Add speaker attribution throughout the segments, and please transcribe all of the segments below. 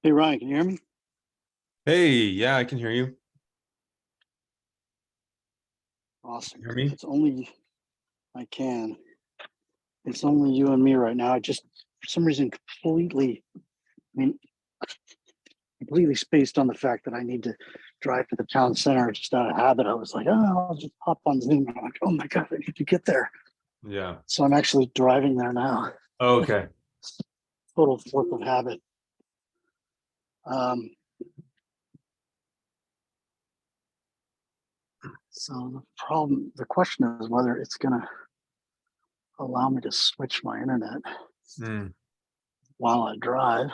Speaker 1: Hey Ryan, can you hear me?
Speaker 2: Hey, yeah, I can hear you.
Speaker 1: Awesome.
Speaker 2: Hear me?
Speaker 1: It's only I can. It's only you and me right now. I just for some reason mean completely spaced on the fact that I need to drive to the town center just out of habit. I was like, oh, I'll just hop on Zoom. I'm like, oh my god, I need to get there.
Speaker 2: Yeah.
Speaker 1: So I'm actually driving there now.
Speaker 2: Oh, okay.
Speaker 1: Total flip of habit. Um, the question is whether it's gonna allow me to switch my internet
Speaker 2: Hmm.
Speaker 1: while I drive.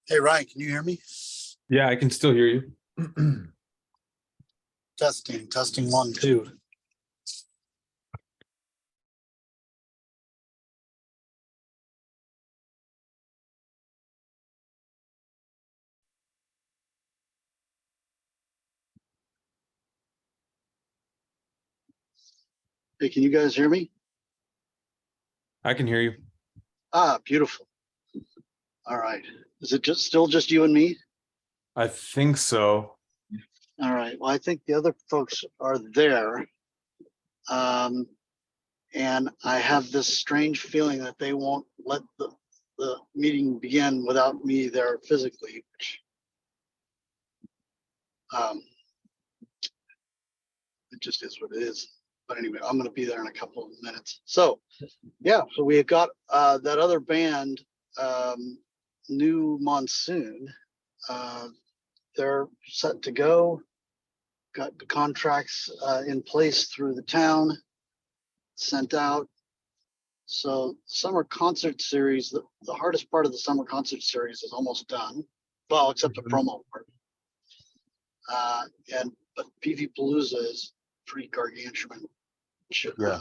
Speaker 1: Hey Ryan, can you hear me?
Speaker 2: Yeah, I can still hear you.
Speaker 1: Testing 1 2. Hey, can you guys hear me?
Speaker 2: I can hear you.
Speaker 1: Ah, beautiful. All right. Is it just you and me?
Speaker 2: I think so.
Speaker 1: All right. Well, I think the other folks are there. Um, and I have this strange feeling that they won't let the meeting begin without me there physically, which um, it just is what it is. But anyway, I'm going to be there in a couple of minutes. So, yeah, so we have got that other band, New Monsoon. Uh, they're set to go. Got the contracts in place through the town, sent out. So summer concert series, the hardest part of the summer concert series is almost done. Well, except the
Speaker 2: Mhm.
Speaker 1: promo part. But PV Palooza is pretty gargantuan.
Speaker 2: Yeah,
Speaker 1: Yeah,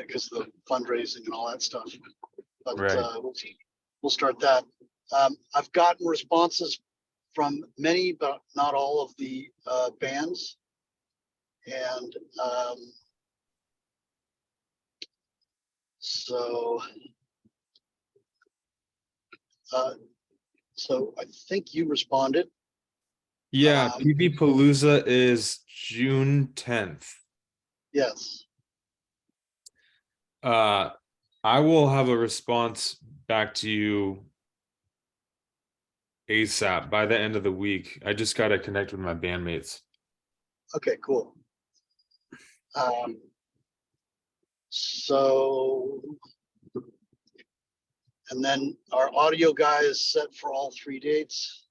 Speaker 1: because of the fundraising and all that stuff. But
Speaker 2: right.
Speaker 1: we'll start that. I've gotten responses from many, but not all of the bands. And so, uh, so I think you responded.
Speaker 2: Yeah,
Speaker 1: Um,
Speaker 2: PV Palooza is June 10th.
Speaker 1: yes.
Speaker 2: Uh, I will have a response back to you ASAP by the end of the week. I just gotta connect with my bandmates.
Speaker 1: Okay, cool. Um, so, and then our audio guy is set for all 3 dates.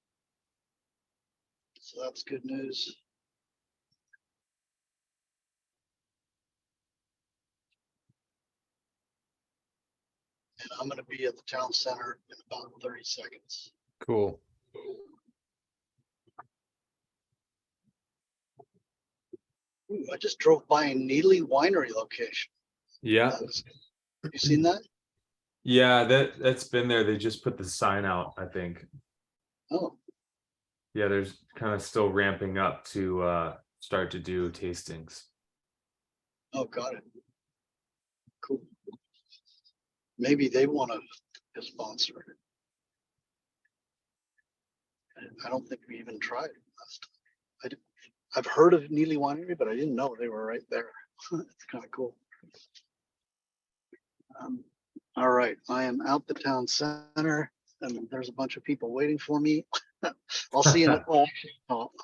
Speaker 1: So that's good news. And I'm going to be at the town center in about 30 seconds.
Speaker 2: Cool.
Speaker 1: Ooh, I just drove by a Neely Winery location.
Speaker 2: Yeah.
Speaker 1: You seen that?
Speaker 2: Yeah, that's been there. They just put the sign out, I think.
Speaker 1: Oh,
Speaker 2: Yeah, there's kind of still ramping up to start to do tastings.
Speaker 1: oh, got it. Cool. Maybe they want to sponsor it. I don't think we even tried last time. I've heard of Neely Winery, but I didn't know they were right there. It's kind of cool. All right, I am out the town center and there's a bunch of people waiting for me. I'll see you. Well,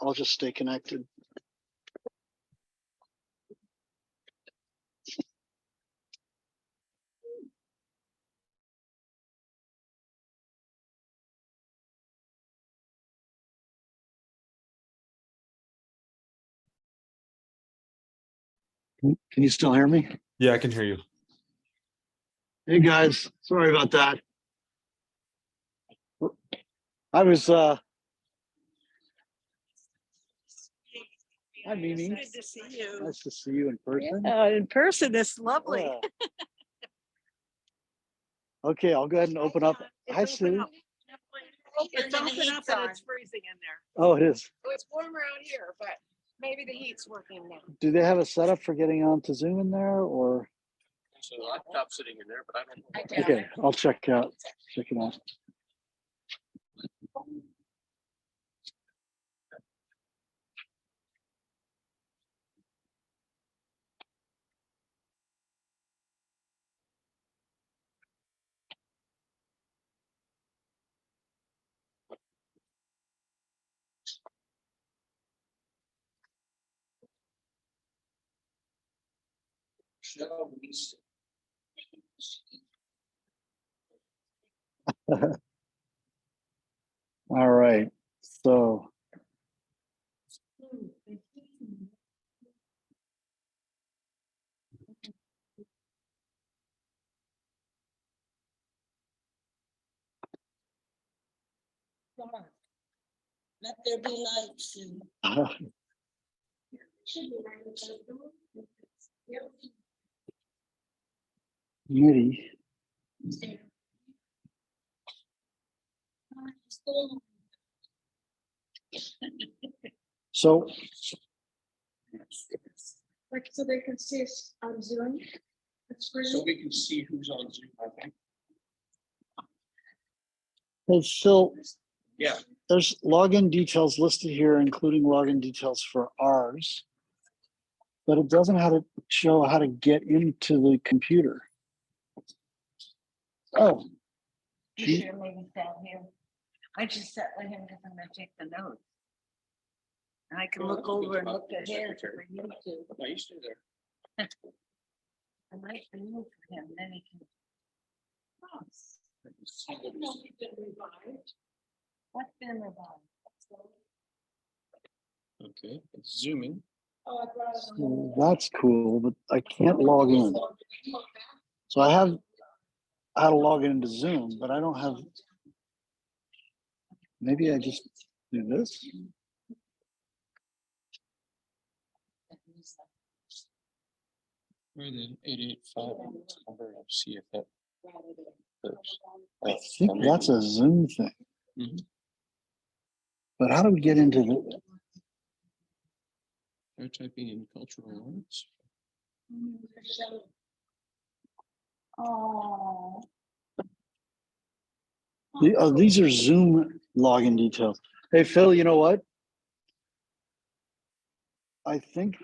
Speaker 1: I'll just stay connected. Can you still hear me?
Speaker 2: Yeah, I can hear you.
Speaker 1: Hey guys, sorry about that. I was Hi Mimi.
Speaker 3: Good to see you.
Speaker 1: Nice to see you in person.
Speaker 3: In person, it's lovely.
Speaker 1: Yeah. Okay, I'll go ahead and open up. Hi Sue.
Speaker 3: It's open up and it's freezing in there.
Speaker 1: Oh, it is.
Speaker 4: So it's warm around here, but maybe the heat's working now.
Speaker 1: Do they have a setup for getting onto Zoom in there or?
Speaker 5: There's a laptop sitting in there, but I don't know.
Speaker 4: I doubt
Speaker 1: Okay,
Speaker 4: it.
Speaker 1: I'll check it out. All right, so.
Speaker 4: Come on. Let there be light soon.
Speaker 1: Committee. So
Speaker 4: Like, so they can see us on Zoom. It's free.
Speaker 5: So we can see who's on Zoom, I think.
Speaker 1: there's still,
Speaker 5: Yeah.
Speaker 1: there's login details listed here, including login details for ours. But it doesn't have to show how to get into the computer. Oh,
Speaker 3: You sure maybe down here. I just sat with him because I'm gonna take the notes. And I can
Speaker 5: Well,
Speaker 3: look
Speaker 5: that's a good
Speaker 3: over and
Speaker 5: spot
Speaker 3: look
Speaker 5: for a
Speaker 3: ahead
Speaker 5: secretary.
Speaker 3: for you too.
Speaker 5: No, you stay there.
Speaker 3: I might move for him, then he can.
Speaker 5: See what he's-
Speaker 3: What's been about?
Speaker 5: Okay, it's zooming.
Speaker 1: so that's cool, but I can't log in. So I have how to log into Zoom, but I don't have. Maybe I just do this.
Speaker 5: Where the 885 number, I'll see if that works.
Speaker 1: I think that's a Zoom thing.
Speaker 5: Mhm.
Speaker 1: But how do we get into the?
Speaker 5: Try typing in cultural arts.
Speaker 3: Oh.
Speaker 1: Oh, these are Zoom login details. Hey, Phil, you know what? I think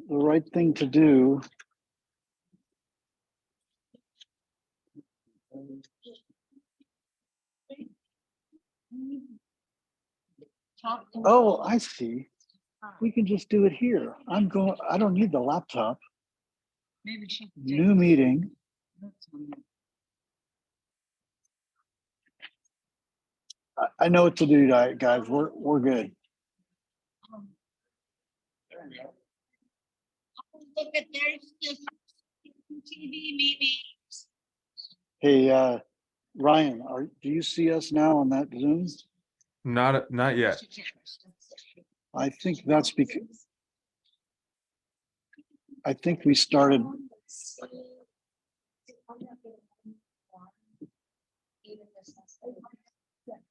Speaker 1: the right thing to do. Oh, I see. We can just do it here. I don't need the laptop.
Speaker 3: Maybe she. can take
Speaker 1: New meeting.
Speaker 3: notes on that.
Speaker 1: I know what to do, guys. We're good.
Speaker 5: There we go.
Speaker 4: Look at there's this TV maybe.
Speaker 1: Hey, Ryan, do you see us now on that Zoom?
Speaker 2: Not yet.
Speaker 1: I think that's because I think we started.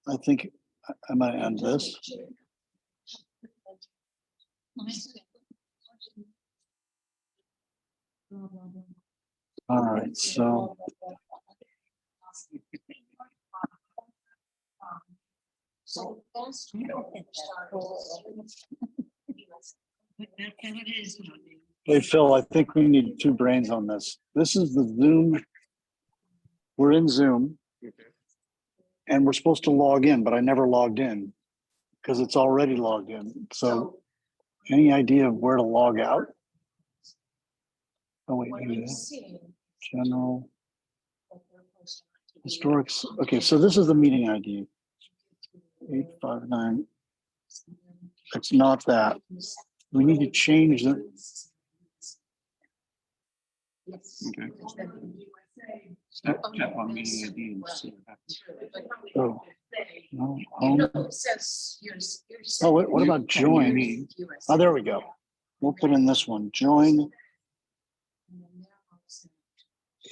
Speaker 1: I think I might end this. All right, so.
Speaker 4: So that's, you don't get that.
Speaker 3: That's how it is.
Speaker 1: Hey, Phil, I think we need two brains on this. This is the Zoom. We're in Zoom. And we're supposed to log in, but I never logged in because it's already logged in. So any idea of where to log out? Oh, wait, maybe general historics. Okay, so this is the meeting ID. 859. It's not that. We need to change the. Okay.
Speaker 5: Tap on meeting ID and see what happens.
Speaker 1: Oh, no, home. Oh, what about join? Oh, there we go. We'll put in this one, join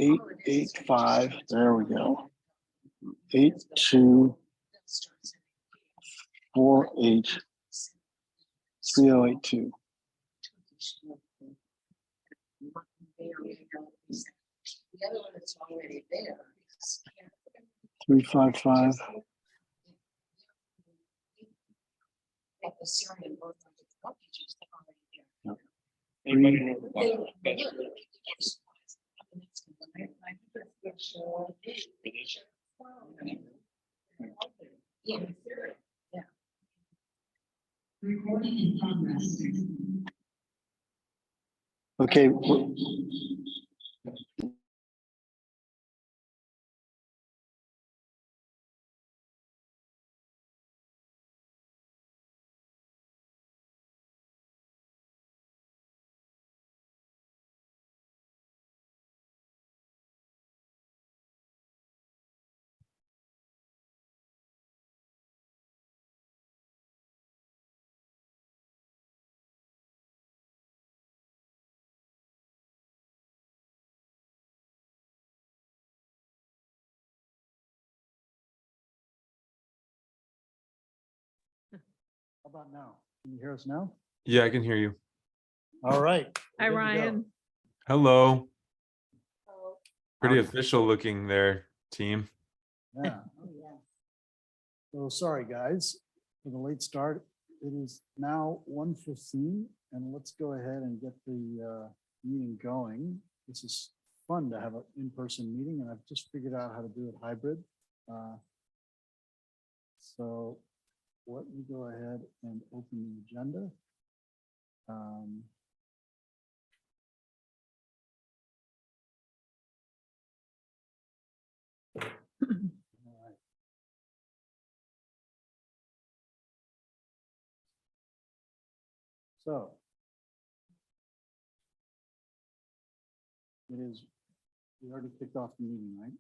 Speaker 1: 885, there we go. 8248 3082.
Speaker 4: The other one that's already there.
Speaker 1: 355.
Speaker 4: Like the Syrian both of the pages that are already
Speaker 5: Anybody know about
Speaker 4: there.
Speaker 5: that?
Speaker 4: Yeah.
Speaker 3: Recording in progress.
Speaker 1: Okay. How about now? Can you hear us now?
Speaker 2: Yeah, I can hear you.
Speaker 1: All right.
Speaker 6: Hi,
Speaker 1: We're good to go.
Speaker 6: Ryan.
Speaker 2: Hello. Pretty
Speaker 1: Howdy.
Speaker 2: official looking there, team.
Speaker 1: Yeah. So sorry, guys, for the late start. It is now 1:15 and let's go ahead and get the meeting going. This is fun to have an in-person meeting and I've just figured out how to do it hybrid. So let me go ahead and open the agenda. All right. So it is, we already kicked off the meeting, right?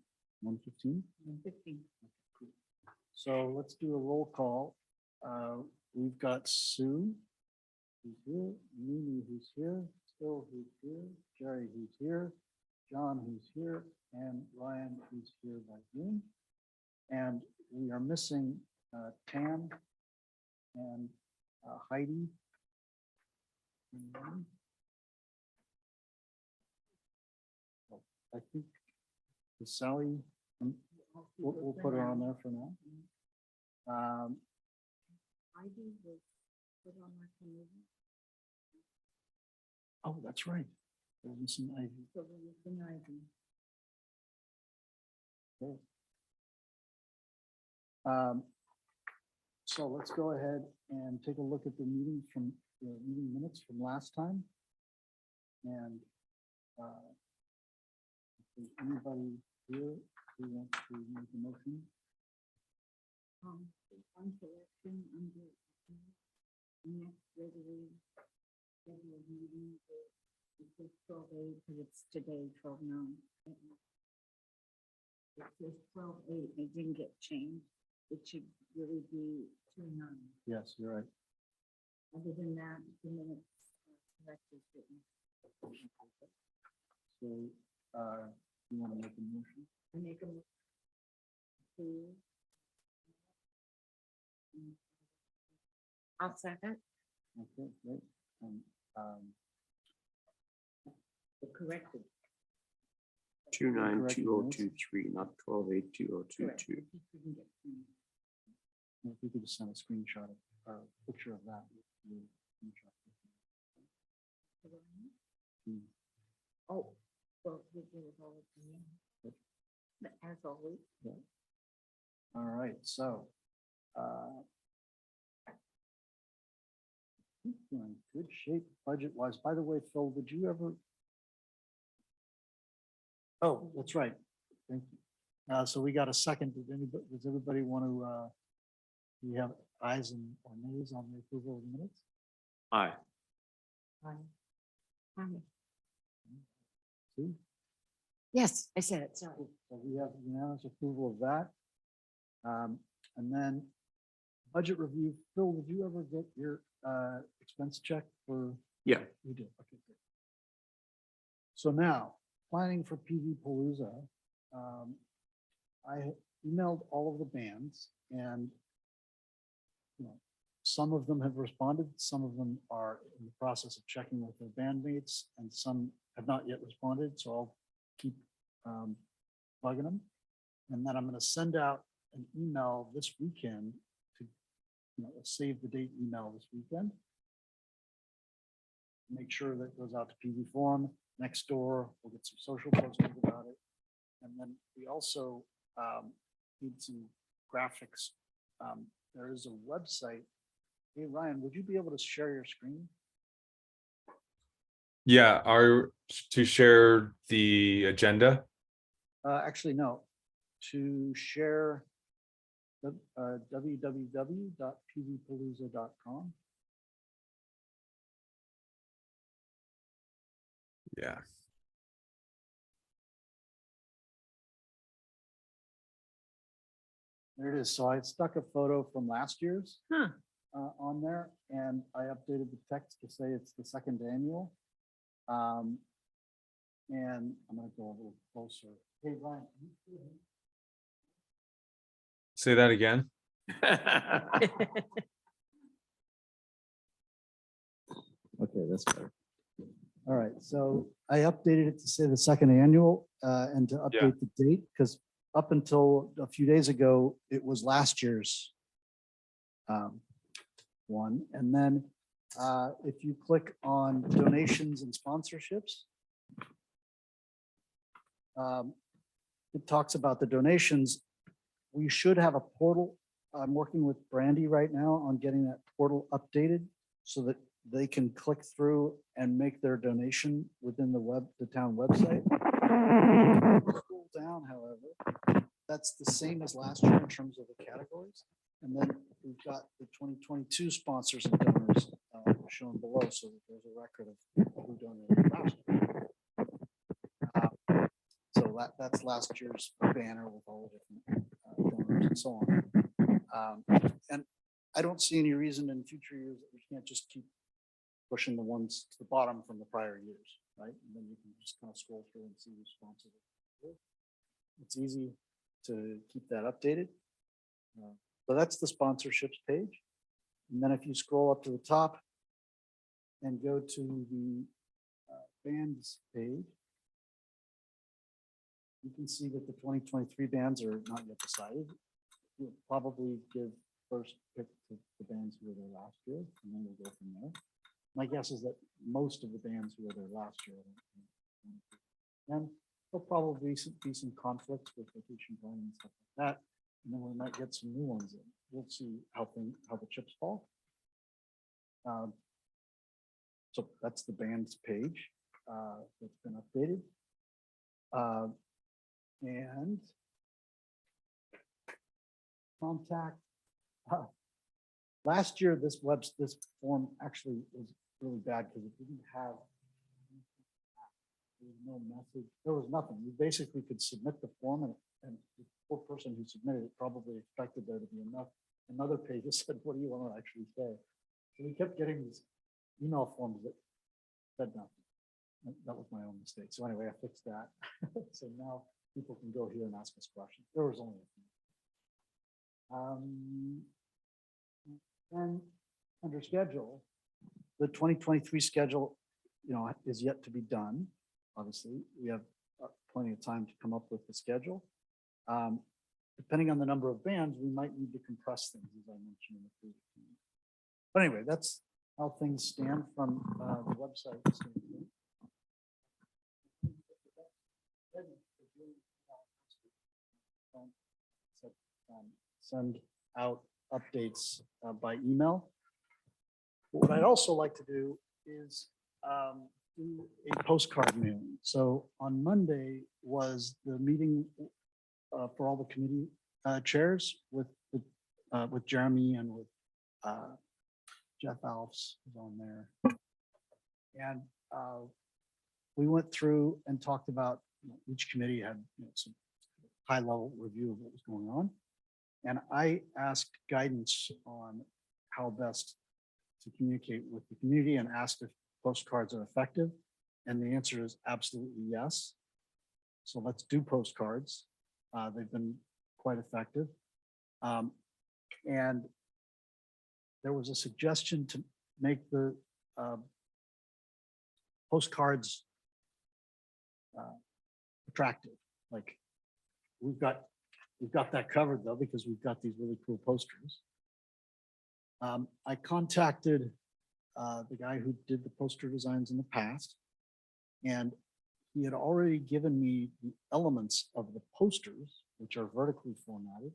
Speaker 1: 1:15?
Speaker 3: 1:15.
Speaker 1: So let's do a roll call. We've got Sue, who's here, Mimi, who's here, Phil, who's here, Jerry, who's here, John, who's here, and Ryan, who's here by Zoom. And we are missing Tam and Heidi. I think Sally, we'll put her on there for now.
Speaker 3: Heidi was put on my committee,
Speaker 1: Oh, that's right. There's missing Ivy.
Speaker 3: so we were tonight.
Speaker 1: Okay. So let's go ahead and take a look at the meeting from the meeting minutes from last time. And if there's anybody here who wants to make a motion,
Speaker 3: One correction under next regularly scheduled meeting. It says 12:08 because it's today, 12:09. It says 12:08, it didn't get changed. It should really be 2:09.
Speaker 1: yes, you're right.
Speaker 3: Other than that, the minutes are corrected. Written.
Speaker 1: So you want to make a motion?
Speaker 3: I make a motion to. I'll second
Speaker 1: Okay, great. And
Speaker 3: the corrected.
Speaker 5: 292023, not 128202.
Speaker 3: Correct. It didn't get changed.
Speaker 1: if you could just send a screenshot of or a picture of that. with the screenshot.
Speaker 3: Oh, well, we did it all at the end. But as always.
Speaker 6: All right, so. I think we're in good shape budget wise. By the way, Phil, did you ever? Oh, that's right. Thank you. So we got a second. Does everybody want to, do we have ayes and or nays on the approval of the minutes?
Speaker 5: Aye.
Speaker 6: Sue?
Speaker 3: Yes, I said it, sorry.
Speaker 6: So we have unanimous approval of that. And then budget review. Phil, did you ever get your expense check for?
Speaker 5: Yeah.
Speaker 6: You did, okay, good. So now, planning for PV Palooza. I emailed all of the bands and some of them have responded, some of them are in the process of checking with their bandmates, and some have not yet responded, so I'll keep bugging them. And then I'm gonna send out an email this weekend to, a save the date email this weekend. Make sure that goes out to PV Forum, next door, we'll get some social postings about it. And then we also need some graphics. There is a website. Hey, Ryan, would you be able to share your screen?
Speaker 2: Yeah, to share the agenda.
Speaker 6: Actually, no, to share the www.pvpalooza.com.
Speaker 2: Yeah.
Speaker 6: There it is. So I stuck a photo from last year's
Speaker 3: Huh.
Speaker 6: on there, and I updated the text to say it's the second annual. And I'm gonna go a little closer. Hey, Ryan. can you see him?
Speaker 2: Say that again.
Speaker 6: Okay, that's better. All right, so I updated it to say the second annual and to
Speaker 2: Yeah.
Speaker 6: update the date, because up until a few days ago, it was last year's one. And then if you click on donations and sponsorships, it talks about the donations. We should have a portal. I'm working with Brandy right now on getting that portal updated so that they can click through and make their donation within the town website. Scroll down, however, that's the same as last year in terms of the categories. And then we've got the 2022 sponsors and donors shown below, so that there's a record of who donated last year. So that's last year's banner with all the different donors and so on. And I don't see any reason in future years that we can't just keep pushing the ones to the bottom from the prior years, right? And then you can just kind of scroll through and see who's sponsored. It's easy to keep that updated. So that's the sponsorships page. And then if you scroll up to the top and go to the bands page, you can see that the 2023 bands are not yet decided. We'll probably give first pick to the bands who were there last year, and then we'll go from there. My guess is that most of the bands who were there last year. And there'll probably be some conflicts with vacation plan and stuff like that. And then we might get some new ones in. We'll see how the chips fall. So that's the band's page that's been updated. And contact. Last year, this form actually was really bad because it didn't have. There was no message. There was nothing. You basically could submit the form, and the poor person who submitted it probably expected there to be another page that said, "What do you want to actually say?" So we kept getting these email forms that said nothing. And that was my own mistake. So anyway, I fixed that. So now people can go here and ask us questions. There was only a few. And under schedule, the 2023 schedule, is yet to be done. Obviously, we have plenty of time to come up with the schedule. Depending on the number of bands, we might need to compress things, as I mentioned in the previous meeting. But anyway, that's how things stand from the website standpoint. Send out updates by email. What I'd also like to do is do a postcard mailing. So on Monday was the meeting for all the committee chairs with Jeremy and with Jeff Alfs was on there. And we went through and talked about, each committee had some high level review of what was going on. And I asked guidance on how best to communicate with the community and asked if postcards are effective. And the answer is absolutely yes. So let's do postcards. They've been quite effective. And there was a suggestion to make the postcards attractive. Like we've got that covered though, because we've got these really cool posters. I contacted the guy who did the poster designs in the past, and he had already given me the elements of the posters, which are vertically formatted.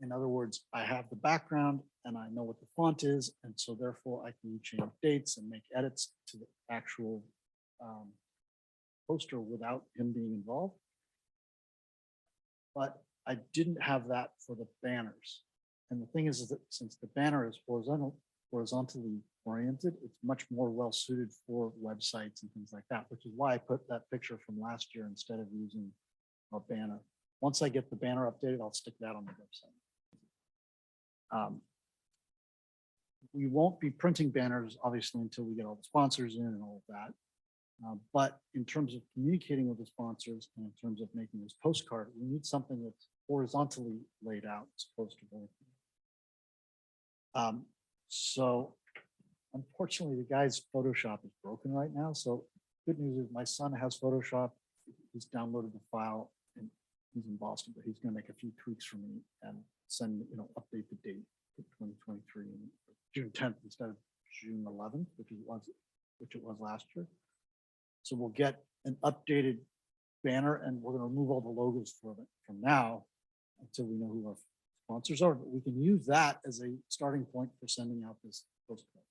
Speaker 6: In other words, I have the background and I know what the font is, and so therefore I can change dates and make edits to the actual poster without him being involved. But I didn't have that for the banners. And the thing is that since the banner is horizontally oriented, it's much more well suited for websites and things like that, which is why I put that picture from last year instead of using a banner. Once I get the banner updated, I'll stick that on the website. We won't be printing banners, obviously, until we get all the sponsors in and all of that. But in terms of communicating with the sponsors and in terms of making this postcard, we need something that's horizontally laid out as opposed to vertically. So unfortunately, the guy's Photoshop is broken right now. So good news is my son has Photoshop. He's downloaded the file and he's in Boston, but he's going to make a few tweaks for me and send, update the date to 2023 and June 10th instead of June 11th, which it was last year. So we'll get an updated banner and we're going to remove all the logos from now until we know who our sponsors are. But we can use that as a starting point for sending out this postcard.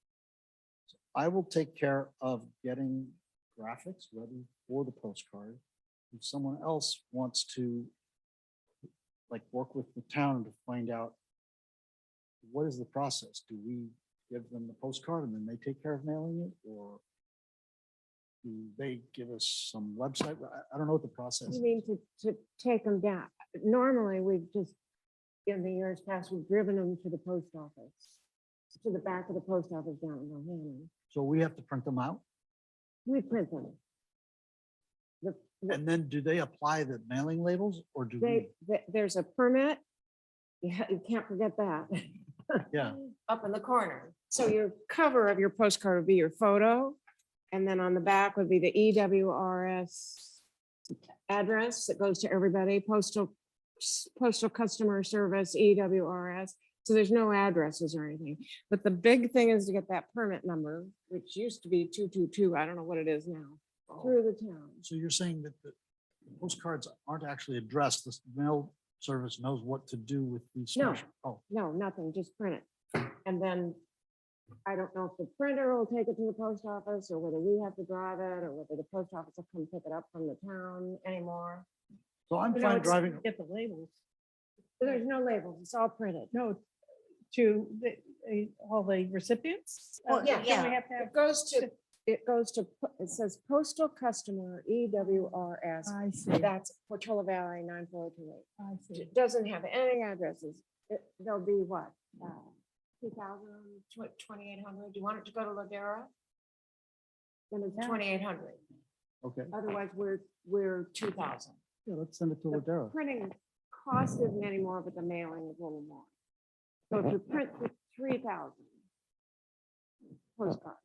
Speaker 6: So I will take care of getting graphics ready for the postcard. If someone else wants to work with the town to find out what is the process, do we give them the postcard and then they take care of mailing it, or do they give us some website? I don't know what the process
Speaker 7: You
Speaker 6: is.
Speaker 7: mean to take them down? Normally, we've just, in the years past, we've driven them to the post office, to the back of the post office down in Rohan.
Speaker 6: So we have to print them out,
Speaker 7: We print them.
Speaker 6: and then do they apply the mailing labels, or do we?
Speaker 7: There's a permit. You can't forget that.
Speaker 6: Yeah.
Speaker 7: Up in the corner. So your cover of your postcard would be your photo. And then on the back would be the EWRS address that goes to everybody, postal customer service, EWRS. So there's no addresses or anything. But the big thing is to get that permit number, which used to be 222. I don't know what it is now, through the town.
Speaker 6: So you're saying that the postcards aren't actually addressed, the mail service knows what to do with these?
Speaker 7: No.
Speaker 6: special- Oh,
Speaker 7: No, nothing, just print it. And then I don't know if the printer will take it to the post office or whether we have to drive it or whether the post office will come pick it up from the town anymore.
Speaker 6: so I'm
Speaker 7: No,
Speaker 6: fine
Speaker 7: it's-
Speaker 6: driving,
Speaker 8: Get the labels.
Speaker 7: There's no labels, it's all printed.
Speaker 8: No, to all the recipients?
Speaker 7: Well, yeah,
Speaker 8: don't we
Speaker 7: yeah.
Speaker 8: have to have-
Speaker 7: It says postal customer EWRS.
Speaker 8: I see,
Speaker 7: That's Portola Valley 94228.
Speaker 8: I see.
Speaker 7: It doesn't have any addresses. There'll be what? 2,000, 2,800. Do you want it to go to Ladera? Then it's
Speaker 8: Yeah.
Speaker 7: 2,800.
Speaker 6: okay,
Speaker 7: Otherwise, we're 2,000.
Speaker 6: yeah, let's send it to
Speaker 7: The
Speaker 6: Ladera.
Speaker 7: printing cost isn't anymore, but the mailing is a little more. So if you print for 3,000 postcards.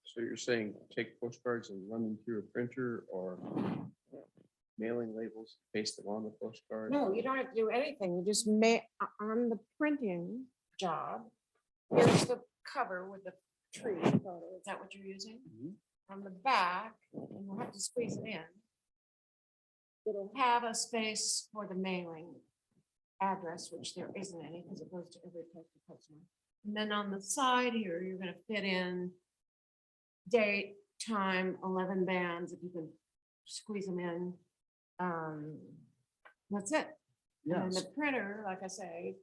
Speaker 5: So you're saying take postcards and run them through a printer or mailing labels, paste them on the postcard?
Speaker 7: No, you don't have to do anything. You just on the printing job. Here's the cover with the tree photo. Is that what you're using?
Speaker 6: Mhm.
Speaker 7: On the back, and we'll have to squeeze it in. It'll have a space for the mailing address, which there isn't any because it goes to every postal postmark. And then on the side here, you're gonna fit in date, time, 11 bands, if you can squeeze them in. That's it. And then
Speaker 6: Yes,
Speaker 7: the printer, like I say,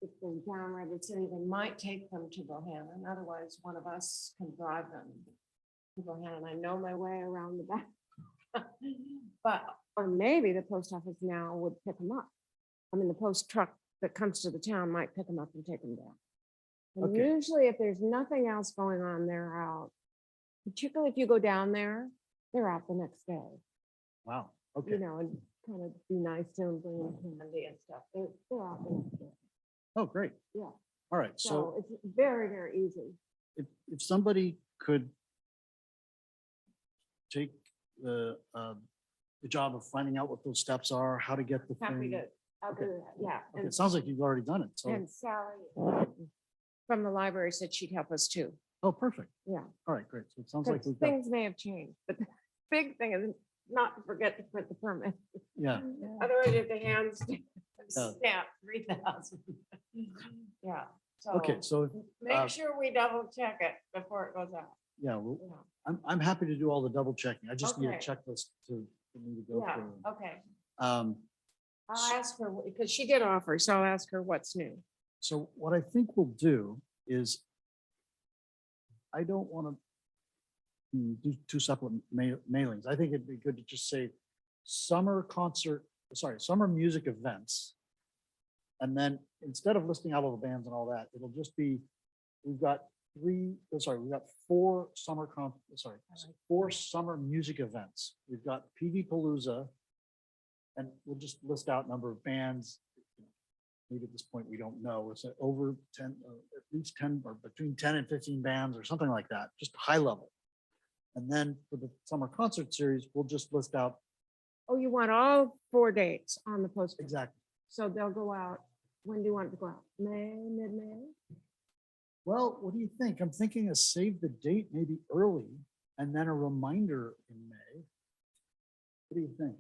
Speaker 7: if they're down Redwood City, they might take them to Bohannon. Otherwise, one of us can drive them to Bohannon. I know my way around the back. But, or maybe the post office now would pick them up. I mean, the post truck that comes to the town might pick them up and take them down. And
Speaker 6: Okay.
Speaker 7: usually if there's nothing else going on, they're out. Particularly if you go down there, they're out the next day,
Speaker 6: wow,
Speaker 7: you
Speaker 6: okay.
Speaker 7: know, and kind of be nice to them, bring them candy and stuff. They're out the next day.
Speaker 6: Oh, great.
Speaker 7: Yeah.
Speaker 6: All right, so
Speaker 7: So it's very, very easy.
Speaker 6: if somebody could take the job of finding out what those steps are, how to get the
Speaker 7: Happy
Speaker 6: thing.
Speaker 7: to, I'll do
Speaker 6: Okay.
Speaker 7: that, yeah.
Speaker 6: Okay, it sounds like you've already done it, so,
Speaker 7: And Sally from the library said she'd help us too.
Speaker 6: oh, perfect.
Speaker 7: Yeah.
Speaker 6: All right, great. So it sounds like
Speaker 7: Because
Speaker 6: we've got,
Speaker 7: things may have changed, but the big thing is not to forget to print the permit.
Speaker 6: yeah,
Speaker 7: Otherwise, you have to hand
Speaker 6: Yeah.
Speaker 7: stamp 3,000. Yeah, so.
Speaker 6: okay, so,
Speaker 7: Make sure we double check it before it goes out.
Speaker 6: yeah, well,
Speaker 7: Yeah.
Speaker 6: I'm happy to do all the double checking. I just need a
Speaker 7: Okay.
Speaker 6: checklist to, for me to go
Speaker 7: Yeah,
Speaker 6: through.
Speaker 7: okay.
Speaker 6: Um,
Speaker 7: I'll ask her, because she did offer, so I'll ask her what's new.
Speaker 6: So what I think we'll do is I don't want to do two separate mailings. I think it'd be good to just say summer music events. And then instead of listing out all the bands and all that, it'll just be, we've got four summer music events. We've got PV Palooza. And we'll just list out number of bands. Maybe at this point, we don't know. It's over 10, at least 10 or between 10 and 15 bands or something like that, just high level. And then for the summer concert series, we'll just list out
Speaker 7: Oh, you want all 4 dates on the post?
Speaker 6: exactly.
Speaker 7: So they'll go out, when do you want it to go out? May, mid-May?
Speaker 6: Well, what do you think? I'm thinking a save the date maybe early and then a reminder in May. What do you think?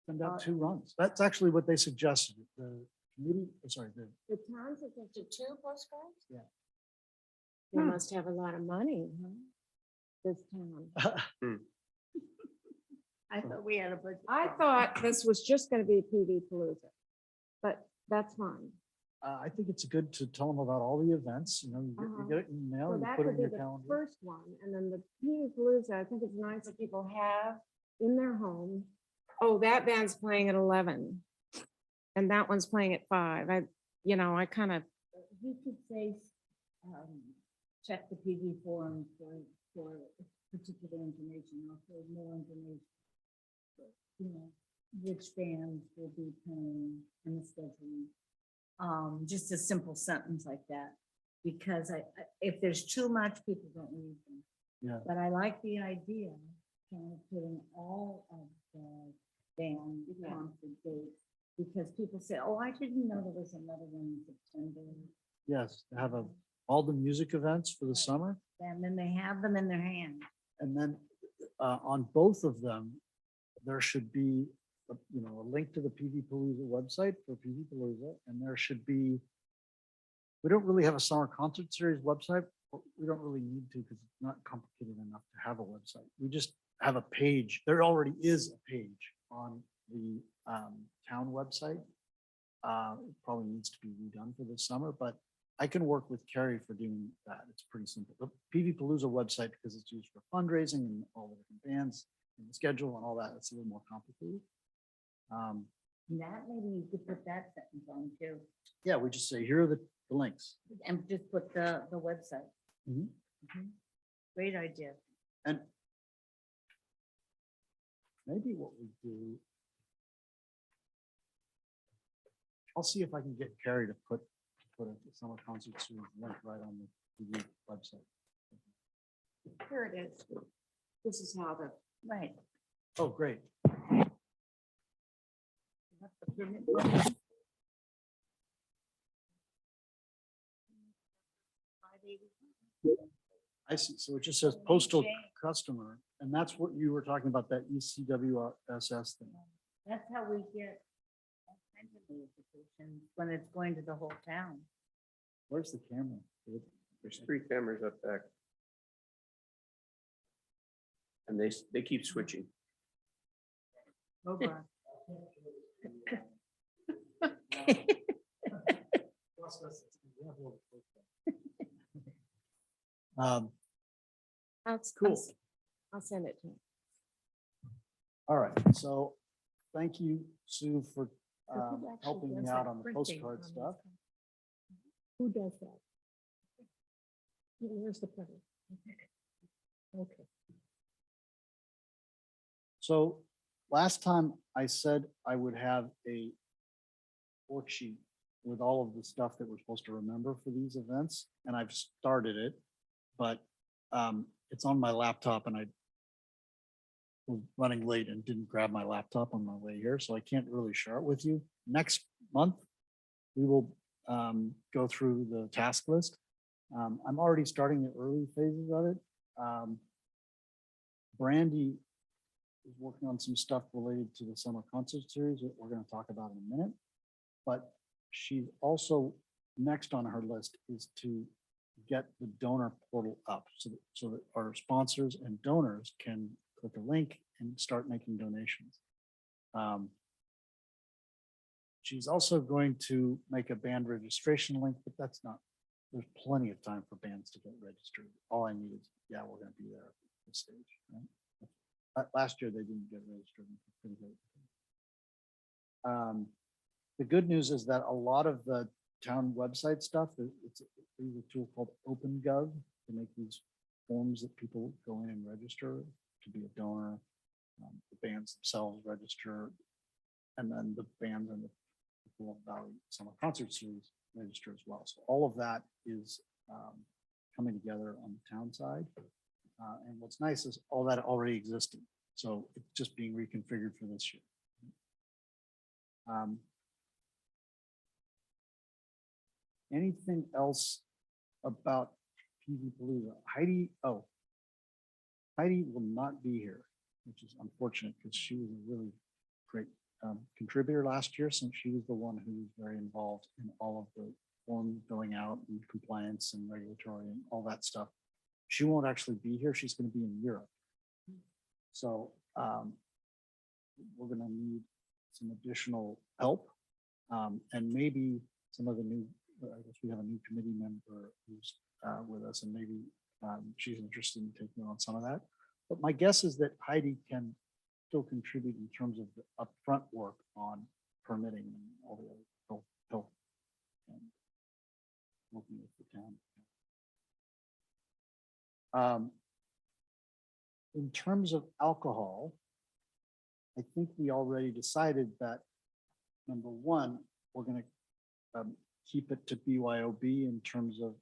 Speaker 6: Send out 2 runs. That's actually what they suggested. The committee,
Speaker 7: The town suggested 2 postcards?
Speaker 6: Yeah.
Speaker 7: They must have a lot of money, huh? This town.
Speaker 3: I thought we had a budget.
Speaker 7: I thought this was just gonna be PV Palooza, but that's fine.
Speaker 6: I think it's good to tell them about all the events, you know, you
Speaker 7: Uh-huh.
Speaker 6: get it in the mail,
Speaker 7: So
Speaker 6: you
Speaker 7: that
Speaker 6: put it
Speaker 7: could
Speaker 6: in
Speaker 7: be
Speaker 6: your
Speaker 7: the
Speaker 6: calendar.
Speaker 7: first one, and then the PV Palooza, I think it's nice that people have in their home. Oh, that band's playing at 11. And that one's playing at 5. I kind of,
Speaker 3: You could say, check the PV forum for particular information, also more information. You know, which bands will be playing and the scheduling. Just a simple sentence like that, because if there's too much, people don't read them.
Speaker 6: Yeah.
Speaker 3: But I like the idea, kind of putting all of the band concert dates, because people say, oh, I didn't know there was another one in September.
Speaker 6: Yes, have all the music events for the summer.
Speaker 3: And then they have them in their hand.
Speaker 6: And then on both of them, there should be, a link to the PV Palooza website for PV Palooza, and there should be, we don't really have a summer concert series website, but we don't really need to because it's not complicated enough to have a website. We just have a page. There already is a page on the town website. It probably needs to be redone for this summer, but I can work with Carrie for doing that. It's pretty simple. The PV Palooza website, because it's used for fundraising and all the different bands and the schedule and all that, it's a little more complicated.
Speaker 3: That maybe you could put that sentence on too,
Speaker 6: Yeah, we just say, here are the links.
Speaker 3: and just put the website.
Speaker 6: Mhm.
Speaker 3: Great idea.
Speaker 6: And maybe what we do, I'll see if I can get Carrie to put a summer concert series link right on the PV website.
Speaker 7: here it is. This is how the,
Speaker 3: Right.
Speaker 6: Oh, great.
Speaker 3: That's the permit number. 580.
Speaker 6: I see. So it just says postal
Speaker 3: change.
Speaker 6: customer, and that's what you were talking about, that E ECWSS thing.
Speaker 3: That's how we get all kinds of notifications when it's going to the whole town.
Speaker 6: Where's the camera?
Speaker 5: There's 3 cameras up back. And they keep switching.
Speaker 3: Over.
Speaker 7: That's
Speaker 6: Cool.
Speaker 7: I'll send it to you.
Speaker 6: All right, so thank you, Sue, for
Speaker 3: So who actually
Speaker 6: helping me
Speaker 3: does
Speaker 6: out
Speaker 3: that
Speaker 6: on the
Speaker 3: printing
Speaker 6: postcard
Speaker 3: on
Speaker 6: stuff.
Speaker 3: these? Who does that? Where's the printer? Okay.
Speaker 6: So last time I said I would have a worksheet with all of the stuff that we're supposed to remember for these events, and I've started it, but it's on my laptop and I was running late and didn't grab my laptop on my way here, so I can't really share it with you. Next month, we will go through the task list. I'm already starting the early phases of it. Brandy is working on some stuff related to the summer concert series that we're going to talk about in a minute. But she's also, next on her list is to get the donor portal up so that our sponsors and donors can click a link and start making donations. She's also going to make a band registration link, but that's not, there's plenty of time for bands to get registered. All I need is, yeah, we're going to be there at this stage. Right? Last year, they didn't get registered. Pretty good. The good news is that a lot of the town website stuff, it's a tool called OpenGov to make these forms that people go in and register to be a donor. The bands themselves register, and then the bands and the people about Summer Concert Series register as well. So all of that is coming together on the town side. And what's nice is all that already existed. So it's just being reconfigured for this year. Anything else about PV Palooza? Heidi will not be here, which is unfortunate because she was a really great contributor last year, since she was the one who was very involved in all of the forms going out and compliance and regulatory and all that stuff. She won't actually be here. She's going to be in Europe. So we're going to need some additional help, and maybe some of the new, I guess we have a new committee member who's with us, and maybe she's interested in taking on some of that. But my guess is that Heidi can still contribute in terms of the upfront work on permitting and all the other health and working with the town. In terms of alcohol, I think we already decided that, number one, we're going to keep it to BYOB in terms of,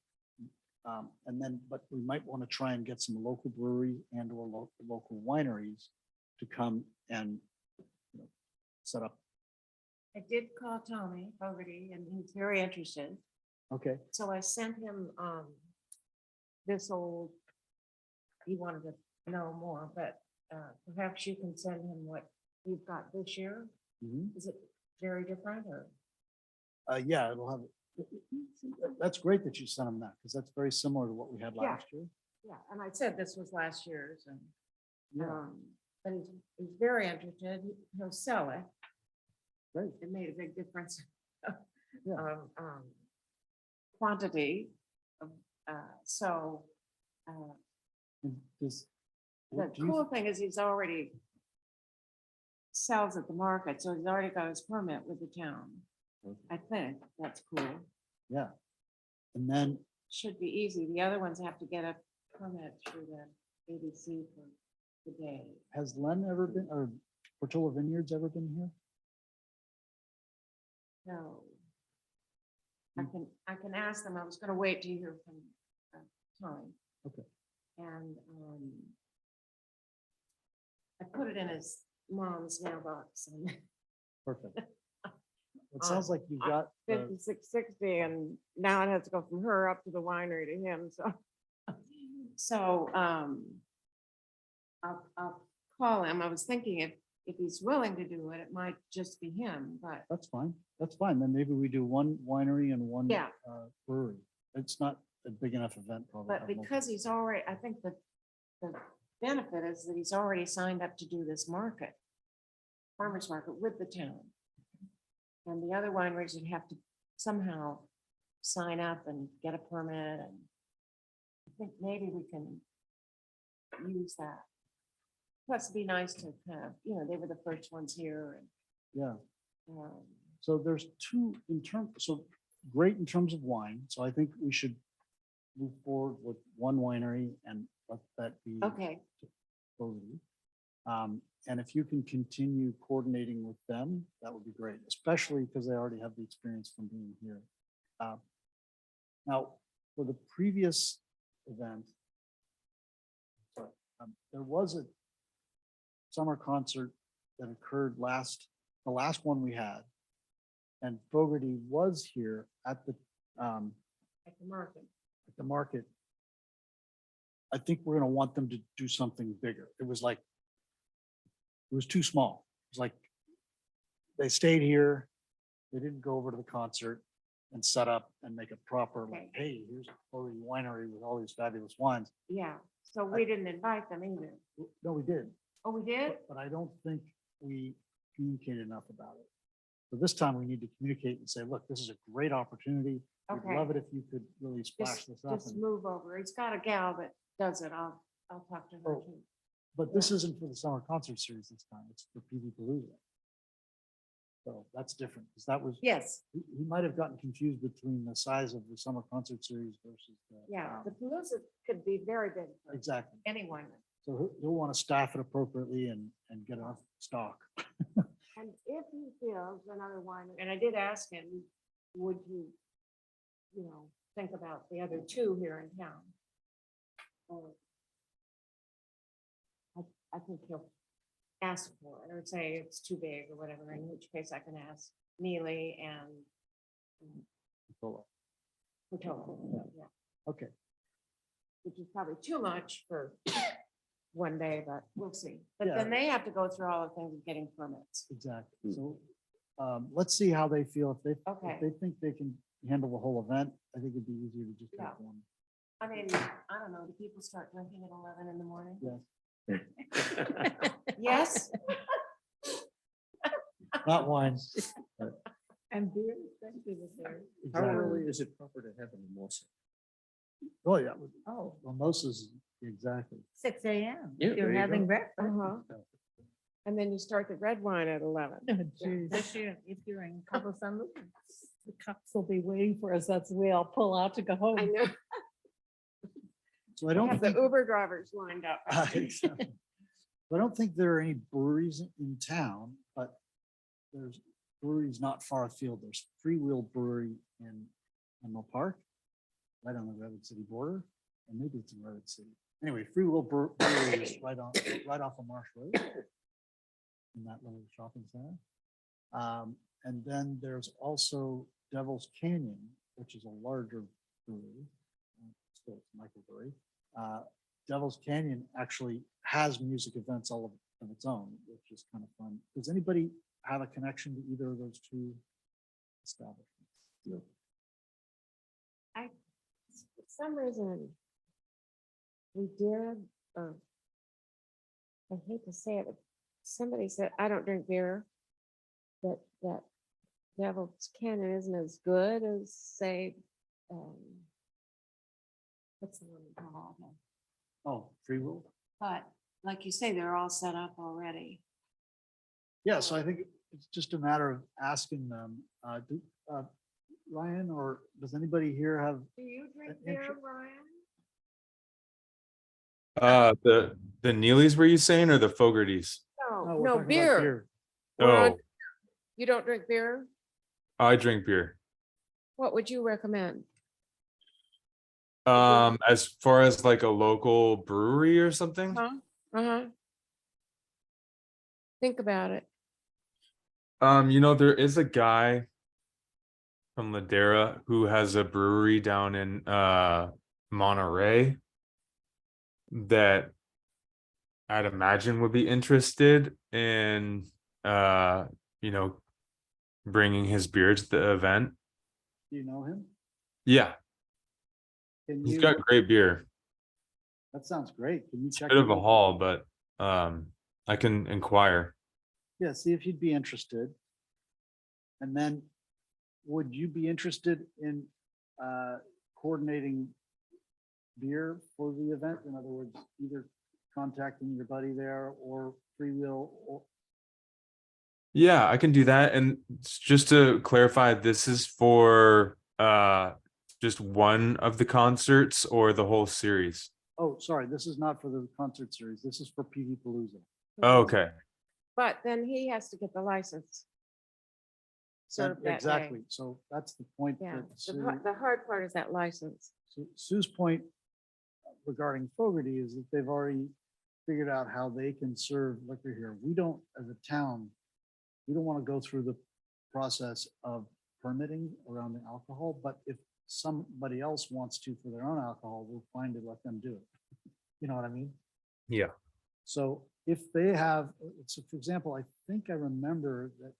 Speaker 6: and then, but we might want to try and get some local breweries and or local wineries to come and set up.
Speaker 7: I did call Tommy Fogarty and he's very interested.
Speaker 6: Okay,
Speaker 7: So I sent him this old, he wanted to know more, but perhaps you can send him what you've got this year.
Speaker 6: mhm.
Speaker 7: Is it very different or?
Speaker 6: Yeah, it'll have, that's great that you sent them that, because that's very similar to what we had
Speaker 7: Yeah.
Speaker 6: last year.
Speaker 7: Yeah, and I said this was last year's and,
Speaker 6: Yeah,
Speaker 7: but he's very interested. He'll sell it.
Speaker 6: great.
Speaker 7: It made a big difference.
Speaker 6: Yeah.
Speaker 7: Quantity of, so,
Speaker 6: And does,
Speaker 7: the
Speaker 6: what do you
Speaker 7: cool thing is he's already sells at the market, so he's already got his permit with the town. I think that's cool.
Speaker 6: Yeah. And then,
Speaker 7: Should be easy. The other ones have to get a permit through the ABC for the day.
Speaker 6: has Len ever been, or Portola Vineyards ever been here?
Speaker 7: So I can ask them. I was gonna wait to hear from Tommy.
Speaker 6: Okay.
Speaker 7: And I put it in his mom's mailbox and
Speaker 6: Perfect. It sounds like you've
Speaker 7: on
Speaker 6: got,
Speaker 7: 5660 and now it has to go from her up to the winery to him, so. So, I'll call him. I was thinking if he's willing to do it, it might just be him, but
Speaker 6: that's fine. That's fine. Then maybe we do one winery and one
Speaker 7: Yeah.
Speaker 6: brewery. It's not a big enough event probably. to
Speaker 7: but
Speaker 6: have multiple.
Speaker 7: because he's already, I think the benefit is that he's already signed up to do this market. Farmer's market with the town. And the other wineries would have to somehow sign up and get a permit and I think maybe we can use that. Plus it'd be nice to kind of, they were the first ones here
Speaker 6: Yeah.
Speaker 7: and,
Speaker 6: So there's two so great in terms of wine. So I think we should move forward with one winery and let that be.
Speaker 7: okay,
Speaker 6: Bogey. And if you can continue coordinating with them, that would be great, especially because they already have the experience from being here. Now, for the previous event, sorry, there was a summer concert that occurred the last one we had. And Fogarty was here at the
Speaker 7: market.
Speaker 6: market. I think we're gonna want them to do something bigger. It was too small. It was like, they stayed here, they didn't go over to the concert and set up and make a proper, like, hey, here's a Fogarty winery with all these fabulous wines.
Speaker 7: Yeah, so we didn't invite them either.
Speaker 6: No, we did,
Speaker 7: Oh, we did?
Speaker 6: but I don't think we communicated enough about it. So this time we need to communicate and say, look, this is a great opportunity. We'd
Speaker 7: Okay.
Speaker 6: love it if you could really splash this up.
Speaker 7: Just move over. He's got a gal that does it. I'll talk to her
Speaker 6: Oh.
Speaker 7: too.
Speaker 6: But this isn't for the summer concert series this time. It's for PV Palooza. So that's different, because that was,
Speaker 7: Yes,
Speaker 6: he might have gotten confused between the size of the summer concert series versus.
Speaker 7: yeah, the Palooza could be very big for
Speaker 6: Exactly.
Speaker 7: anyone.
Speaker 6: So he'll want to staff it appropriately and get enough stock.
Speaker 7: And if he feels another winery, and I did ask him, would you, think about the other two here in town? Or I think he'll ask for it or say it's too big or whatever, in which case I can ask Neely and Portola, yeah,
Speaker 6: Okay,
Speaker 7: which is probably too much for one day, but we'll see. But
Speaker 6: Yeah.
Speaker 7: then they have to go through all the things of getting permits.
Speaker 6: exactly. So let's see how they feel. If
Speaker 7: Okay.
Speaker 6: they think they can handle the whole event, I think it'd be easier to just
Speaker 7: Yeah.
Speaker 6: have one.
Speaker 7: I mean, I don't know, do people start drinking at 11 in the morning?
Speaker 6: Yes.
Speaker 7: Yes?
Speaker 6: Not wine.
Speaker 3: And beer, especially with their.
Speaker 5: How
Speaker 6: Exactly.
Speaker 5: early is it proper to have a mimosa?
Speaker 6: Oh, yeah.
Speaker 3: Oh,
Speaker 6: Mimosas, exactly.
Speaker 3: 6 a.m.
Speaker 5: Yeah,
Speaker 3: You're
Speaker 5: there you
Speaker 3: having
Speaker 5: go.
Speaker 3: breakfast.
Speaker 7: Uh-huh. And then you start the red wine at 11.
Speaker 3: Oh, geez. If you're in Cabo San Lucas.
Speaker 8: The cops will be waiting for us. That's the way I'll pull out to go
Speaker 7: I
Speaker 8: home.
Speaker 7: know,
Speaker 6: So I
Speaker 7: I
Speaker 6: don't
Speaker 7: have the
Speaker 6: think.
Speaker 7: Uber drivers lined up.
Speaker 6: Exactly. I don't think there are any breweries in town, but there's breweries not far afield. There's Free Wheel Brewery in Menlo Park, right on the Redwood City border, and maybe it's in Redwood City. Anyway, Free Wheel Brewery is right off of Marsh Road in that little shopping center. And then there's also Devil's Canyon, which is a larger brewery. Still it's a microbrewery. Devil's Canyon actually has music events all of its own, which is kind of fun. Does anybody have a connection to either of those two establishments?
Speaker 7: For some reason, we did, I hate to say it, but somebody said, I don't drink beer, that Devil's Canyon isn't as good as, say, what's the one called?
Speaker 6: Oh, Free Will?
Speaker 7: But like you say, they're all set up already.
Speaker 6: Yeah, so I think it's just a matter of asking them, Ryan, or does anybody here have,
Speaker 7: Do you drink
Speaker 6: An
Speaker 7: beer,
Speaker 6: intro-
Speaker 7: Ryan?
Speaker 2: The Neelys were you saying or the Fogartys?
Speaker 6: no,
Speaker 7: No,
Speaker 6: we're
Speaker 7: no
Speaker 6: talking about
Speaker 7: beer. We're on-
Speaker 2: Oh,
Speaker 7: You don't drink beer?
Speaker 2: I drink beer.
Speaker 7: What would you recommend?
Speaker 2: As far as like a local brewery or something?
Speaker 7: Huh? Uh-huh. Think about it.
Speaker 2: There is a guy from Ladera who has a brewery down in Monterey that I'd imagine would be interested in you know, bringing his beer to the event.
Speaker 6: Do you know him?
Speaker 2: Yeah,
Speaker 6: Can
Speaker 2: he's
Speaker 6: you,
Speaker 2: got great beer.
Speaker 6: that sounds great. Can you check?
Speaker 2: Bit of
Speaker 6: in
Speaker 2: a
Speaker 6: with-
Speaker 2: haul, but I can inquire.
Speaker 6: Yeah, see if you'd be interested. And then would you be interested in coordinating beer for the event? In other words, either contacting your buddy there or Freewheel or
Speaker 2: Yeah, I can do that. And just to clarify, this is for just one of the concerts or the whole series?
Speaker 6: oh, sorry, this is not for the concert series. This is for PV Palooza.
Speaker 2: Okay,
Speaker 7: But then he has to get the license. Served that day.
Speaker 6: Exactly. So that's the point.
Speaker 7: Yeah,
Speaker 6: that
Speaker 7: the hard part is that license.
Speaker 6: Sue's point regarding Fogarty is that they've already figured out how they can serve liquor here. We don't, as a town, we don't want to go through the process of permitting around the alcohol, but if somebody else wants to for their own alcohol, we're fine to let them do it. You know what I mean?
Speaker 2: yeah.
Speaker 6: So if they have, so for example, I think I remember that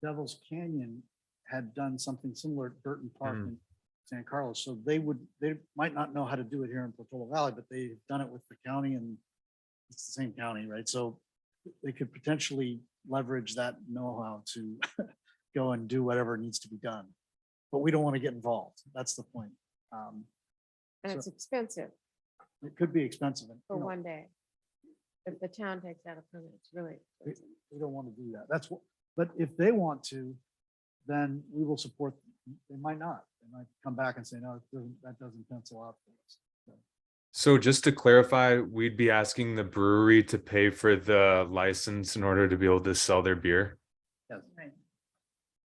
Speaker 6: Devil's Canyon had done something similar at Burton Park
Speaker 2: Mm.
Speaker 6: in San Carlos. So they might not know how to do it here in Portola Valley, but they've done it with the county and it's the same county, right? So they could potentially leverage that know-how to go and do whatever needs to be done. But we don't want to get involved. That's the point.
Speaker 7: And
Speaker 6: So-
Speaker 7: it's expensive
Speaker 6: It could be expensive. And,
Speaker 7: for
Speaker 6: you know,
Speaker 7: one day. If the town takes out a permit, it's really expensive.
Speaker 6: we don't want to do that. That's what, but if they want to, then we will support, they might not. They might come back and say, no, that doesn't pencil out for us.
Speaker 2: So just to clarify, we'd be asking the brewery to pay for the license in order to be able to sell their beer?
Speaker 6: Yes.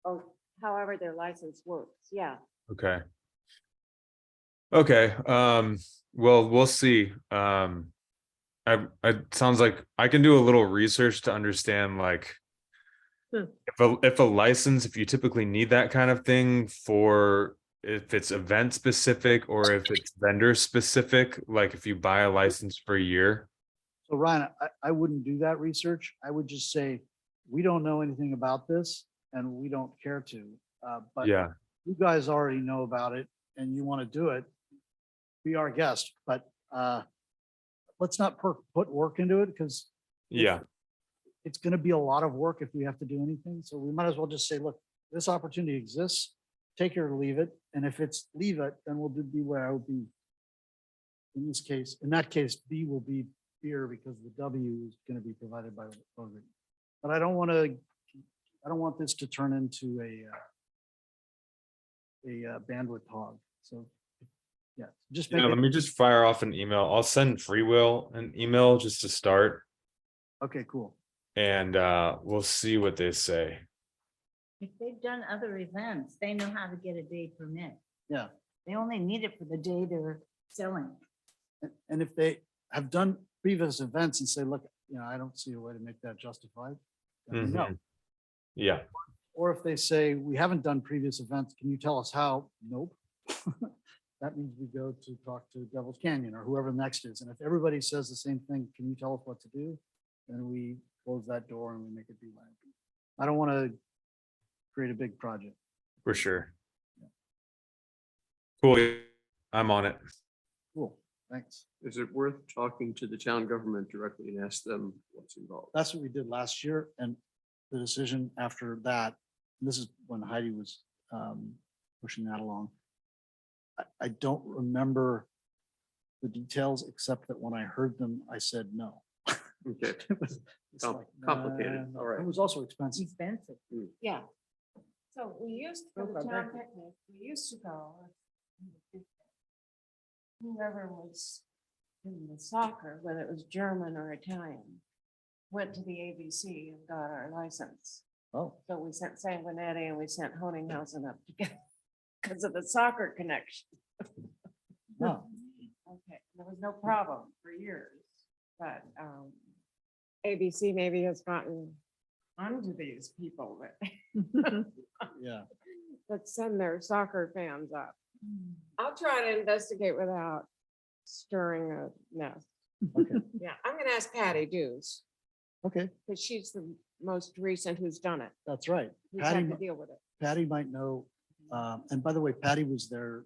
Speaker 7: Oh, however their license works, yeah.
Speaker 2: Okay. Okay, well, we'll see. It sounds like I can do a little research to understand like if a license, if you typically need that kind of thing for if it's event specific or if it's vendor specific, like if you buy a license for a year.
Speaker 6: So Ryan, I wouldn't do that research. I would just say, we don't know anything about this and we don't care to. But
Speaker 2: Yeah,
Speaker 6: you guys already know about it and you want to do it, be our guest, but let's not put work into it because
Speaker 2: yeah,
Speaker 6: it's going to be a lot of work if we have to do anything. So we might as well just say, look, this opportunity exists, take it or leave it. And if it's leave it, then we'll do B where I would be. In this case, in that case, B will be beer because the W is going to be provided by Fogarty. But I don't want this to turn into a bandwidth hog. So, yeah, just make
Speaker 2: yeah, let
Speaker 6: it,
Speaker 2: me just fire off an email. I'll send Freewill an email just to start
Speaker 6: okay, cool.
Speaker 2: and we'll see what they say.
Speaker 3: If they've done other events, they know how to get a day permit.
Speaker 6: Yeah.
Speaker 3: They only need it for the day they're selling.
Speaker 6: And if they have done previous events and say, look, I don't see a way to make that justified. then we know.
Speaker 2: Mhm. Yeah,
Speaker 6: Or if they say, we haven't done previous events, can you tell us how? Nope. That means we go to talk to Devil's Canyon or whoever next is. And if everybody says the same thing, can you tell us what to do? Then we close that door and we make it be like. I don't want to create a big project.
Speaker 2: for sure. Cool, I'm on it.
Speaker 6: Cool, thanks.
Speaker 9: Is it worth talking to the town government directly and ask them what's involved?
Speaker 6: That's what we did last year. And the decision after that, this is when Heidi was pushing that along. I don't remember the details, except that when I heard them, I said no.
Speaker 9: Okay,
Speaker 6: It's
Speaker 9: Com-
Speaker 6: like,
Speaker 9: complicated.
Speaker 6: no.
Speaker 9: All right.
Speaker 6: It was also expensive.
Speaker 3: Expensive.
Speaker 7: Yeah. So we used, for the
Speaker 6: Okay,
Speaker 7: town
Speaker 6: thank you.
Speaker 7: picnic, we used to go. Whoever was in the soccer, whether it was German or Italian, went to the ABC and got our license.
Speaker 6: Oh,
Speaker 7: So we sent Sanguinetti and we sent Honinghausen up together because of the soccer connection.
Speaker 6: no.
Speaker 7: Okay, there was no problem for years, but ABC maybe has gotten onto these people that,
Speaker 6: Yeah,
Speaker 7: that send their soccer fans up. I'll try to investigate without stirring a mess.
Speaker 6: okay,
Speaker 7: Yeah, I'm gonna ask Patty Dews,
Speaker 6: okay,
Speaker 7: because she's the most recent who's done it,
Speaker 6: that's right.
Speaker 7: who's
Speaker 6: Patty,
Speaker 7: had to deal with it.
Speaker 6: Patty might know, and by the way, Patty was there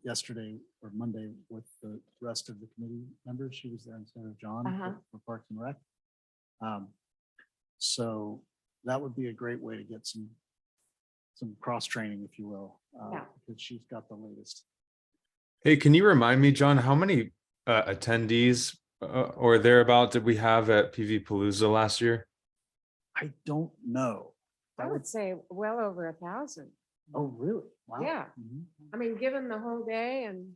Speaker 6: yesterday or Monday with the rest of the committee members. She was there instead of John for Parks and Rec. So that would be a great way to get some cross-training, if you will,
Speaker 7: Yeah.
Speaker 6: because she's got the latest.
Speaker 2: Hey, can you remind me, John, how many attendees or thereabout did we have at PV Palooza last year?
Speaker 6: I don't know.
Speaker 7: I
Speaker 6: That
Speaker 7: would say well over 1,000.
Speaker 6: Oh, really? Wow.
Speaker 7: Yeah.
Speaker 6: Mhm.
Speaker 7: I mean, given the whole day and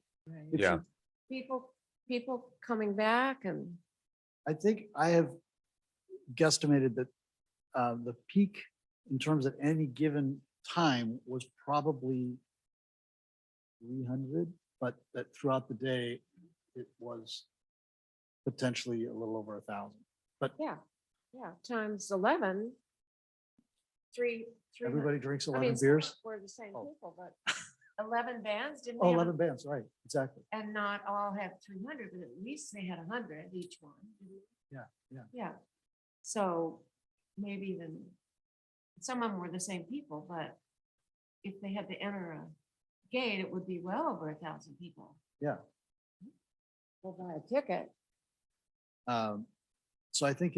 Speaker 6: It's-
Speaker 2: Yeah.
Speaker 7: people coming back and,
Speaker 6: I think I have guesstimated that the peak in terms of any given time was probably 300, but that throughout the day, it was potentially a little over 1,000. But
Speaker 7: yeah, times 11. Three.
Speaker 6: everybody drinks
Speaker 7: I
Speaker 6: 11
Speaker 7: mean,
Speaker 6: beers?
Speaker 7: we're the same
Speaker 6: Oh.
Speaker 7: people, but 11 bands, didn't
Speaker 6: Oh,
Speaker 7: they?
Speaker 6: 11 bands, right, exactly.
Speaker 7: And not all have 300, but at least they had 100 each one.
Speaker 6: Yeah, yeah.
Speaker 7: Yeah. So maybe even, some of them were the same people, but if they had to enter a gate, it would be well over 1,000 people.
Speaker 6: Yeah.
Speaker 7: We'll buy a ticket.
Speaker 6: So I think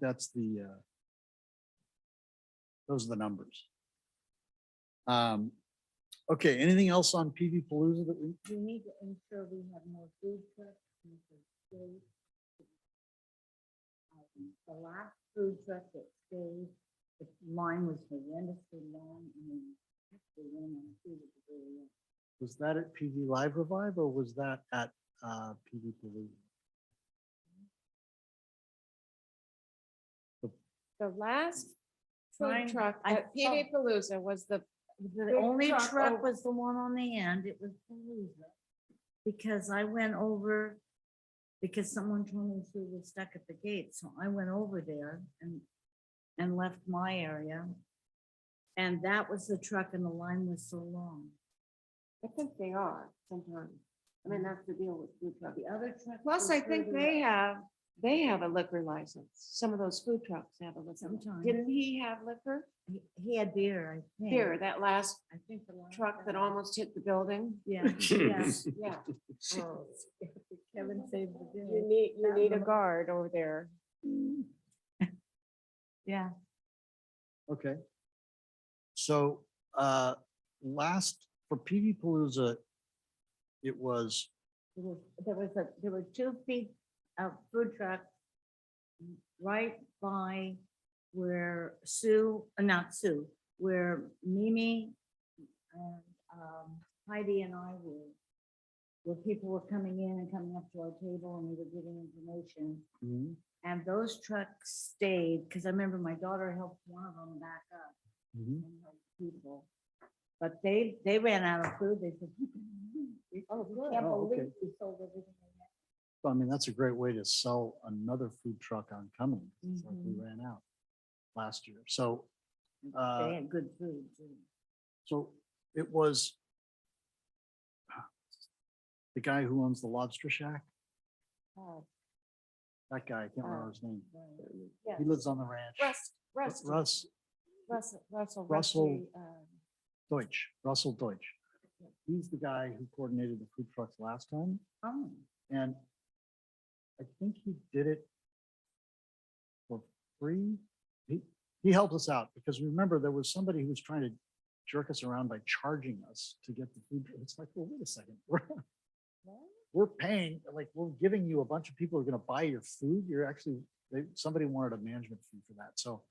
Speaker 6: that's those are the numbers. Okay, anything else on PV Palooza that we,
Speaker 3: We need to ensure we have more food trucks. and for days. The last food truck that stayed, the line was horrendously long, and we actually ran out of food at the very end.
Speaker 6: was that at PV Live Revive or was that at PV Palooza?
Speaker 7: The last
Speaker 3: Fine,
Speaker 7: food truck
Speaker 3: I
Speaker 7: at PV Palooza was the
Speaker 3: The
Speaker 7: big
Speaker 3: only truck
Speaker 7: over-
Speaker 3: was the one on the end, it was Palooza. Because I went over, because someone told me she was stuck at the gate, so I went over there and left my area. And that was the truck and the line was so long.
Speaker 7: I think they are sometimes. I mean, that's the deal with food trucks.
Speaker 3: The other truck.
Speaker 7: Plus,
Speaker 3: was
Speaker 7: I think
Speaker 3: further
Speaker 7: they have a liquor license. Some of those food trucks have a liquor.
Speaker 3: Sometimes.
Speaker 7: Didn't he have liquor?
Speaker 3: He had beer, I think.
Speaker 7: Here, that last
Speaker 3: I think the last
Speaker 7: truck that
Speaker 3: time.
Speaker 7: almost hit the building.
Speaker 3: Yeah, yeah.
Speaker 7: Yeah.
Speaker 3: Oh, Kevin saved the
Speaker 7: You
Speaker 3: day.
Speaker 7: need a guard over there.
Speaker 3: Yeah.
Speaker 6: Okay. So last, for PV Palooza, it was,
Speaker 3: There were 2 feet of food trucks right by where not Sue, where Mimi and Heidi and I were. Where people were coming in and coming up to our table and we were giving information.
Speaker 6: Mhm,
Speaker 3: And those trucks stayed, because I remember my daughter helped one of them back up.
Speaker 6: mhm.
Speaker 3: and help people. But they ran out of food. They said, oh, we can't
Speaker 6: Oh, okay.
Speaker 3: believe we sold everything. we had."
Speaker 6: So, I mean, that's a great way to sell another food truck on coming. It's like we
Speaker 3: Mhm.
Speaker 6: ran out last year. So,
Speaker 3: They had good food too.
Speaker 6: so it was the guy who owns the Lobster Shack,
Speaker 7: Oh,
Speaker 6: that guy, I can't remember his name.
Speaker 7: yeah.
Speaker 6: He lives on the ranch.
Speaker 7: Russell
Speaker 6: Russell Deutsch. He's the guy who coordinated the food trucks last time.
Speaker 3: Oh,
Speaker 6: And I think he did it for free. He helped us out because remember, there was somebody who was trying to jerk us around by charging us to get the food. It's like, well, wait a second. We're paying, like, we're giving you a bunch of people who are gonna buy your food. You're actually, somebody wanted a management fee for that. So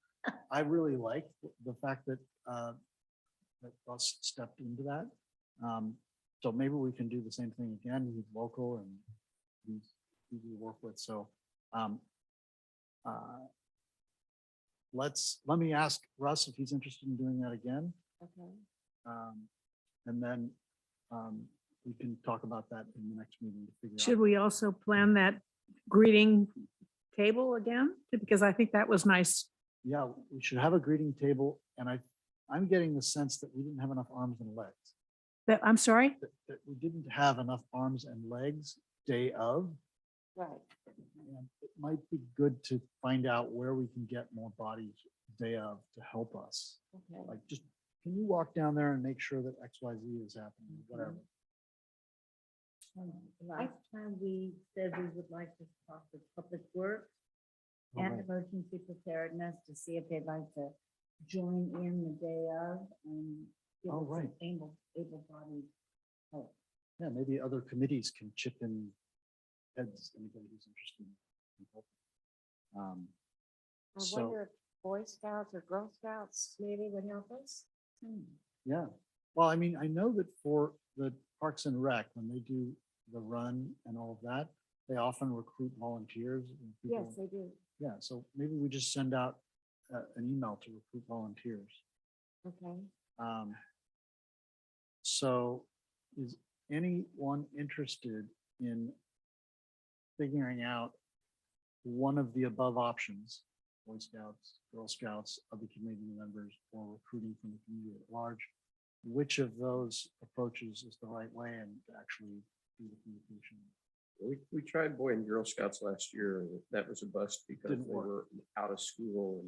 Speaker 6: I really like the fact that that Russ stepped into that. So maybe we can do the same thing again. He's local and he's easy to work with. So let me ask Russ if he's interested in doing that again.
Speaker 7: Okay.
Speaker 6: And then we can talk about that in the next meeting to figure
Speaker 8: Should
Speaker 6: out.
Speaker 8: we also plan that greeting table again? Because I think that was nice
Speaker 6: Yeah, we should have a greeting table, and I'm getting the sense that we didn't have enough arms and legs.
Speaker 8: But I'm sorry?
Speaker 6: That we didn't have enough arms and legs day of.
Speaker 7: Right.
Speaker 6: And it might be good to find out where we can get more bodies day of to help us.
Speaker 7: Okay.
Speaker 6: Like, just, can you walk down there and make sure that X, Y, Z is happening, whatever?
Speaker 3: Last time we said we would like to talk with Public Works
Speaker 6: Oh,
Speaker 3: and
Speaker 6: right.
Speaker 3: Emergency Preparedness to see if they'd like to join in the day of and give
Speaker 6: Oh,
Speaker 3: us some
Speaker 6: right.
Speaker 3: able-bodied help.
Speaker 6: Yeah, maybe other committees can chip in heads, anybody who's interested. in helping.
Speaker 7: I
Speaker 6: So,
Speaker 7: wonder if Boy Scouts or Girl Scouts maybe would help us.
Speaker 6: yeah, well, I mean, I know that for the Parks and Rec, when they do the run and all of that, they often recruit volunteers. And people-
Speaker 7: Yes, they do.
Speaker 6: Yeah, so maybe we just send out an email to recruit volunteers.
Speaker 7: Okay.
Speaker 6: So is anyone interested in figuring out one of the above options, Boy Scouts, Girl Scouts, other community members, or recruiting from the community at large? Which of those approaches is the right way and to actually do the communication?
Speaker 9: We tried Boy and Girl Scouts last year, and that was a bust because
Speaker 6: Didn't
Speaker 9: they
Speaker 6: work.
Speaker 9: were out of school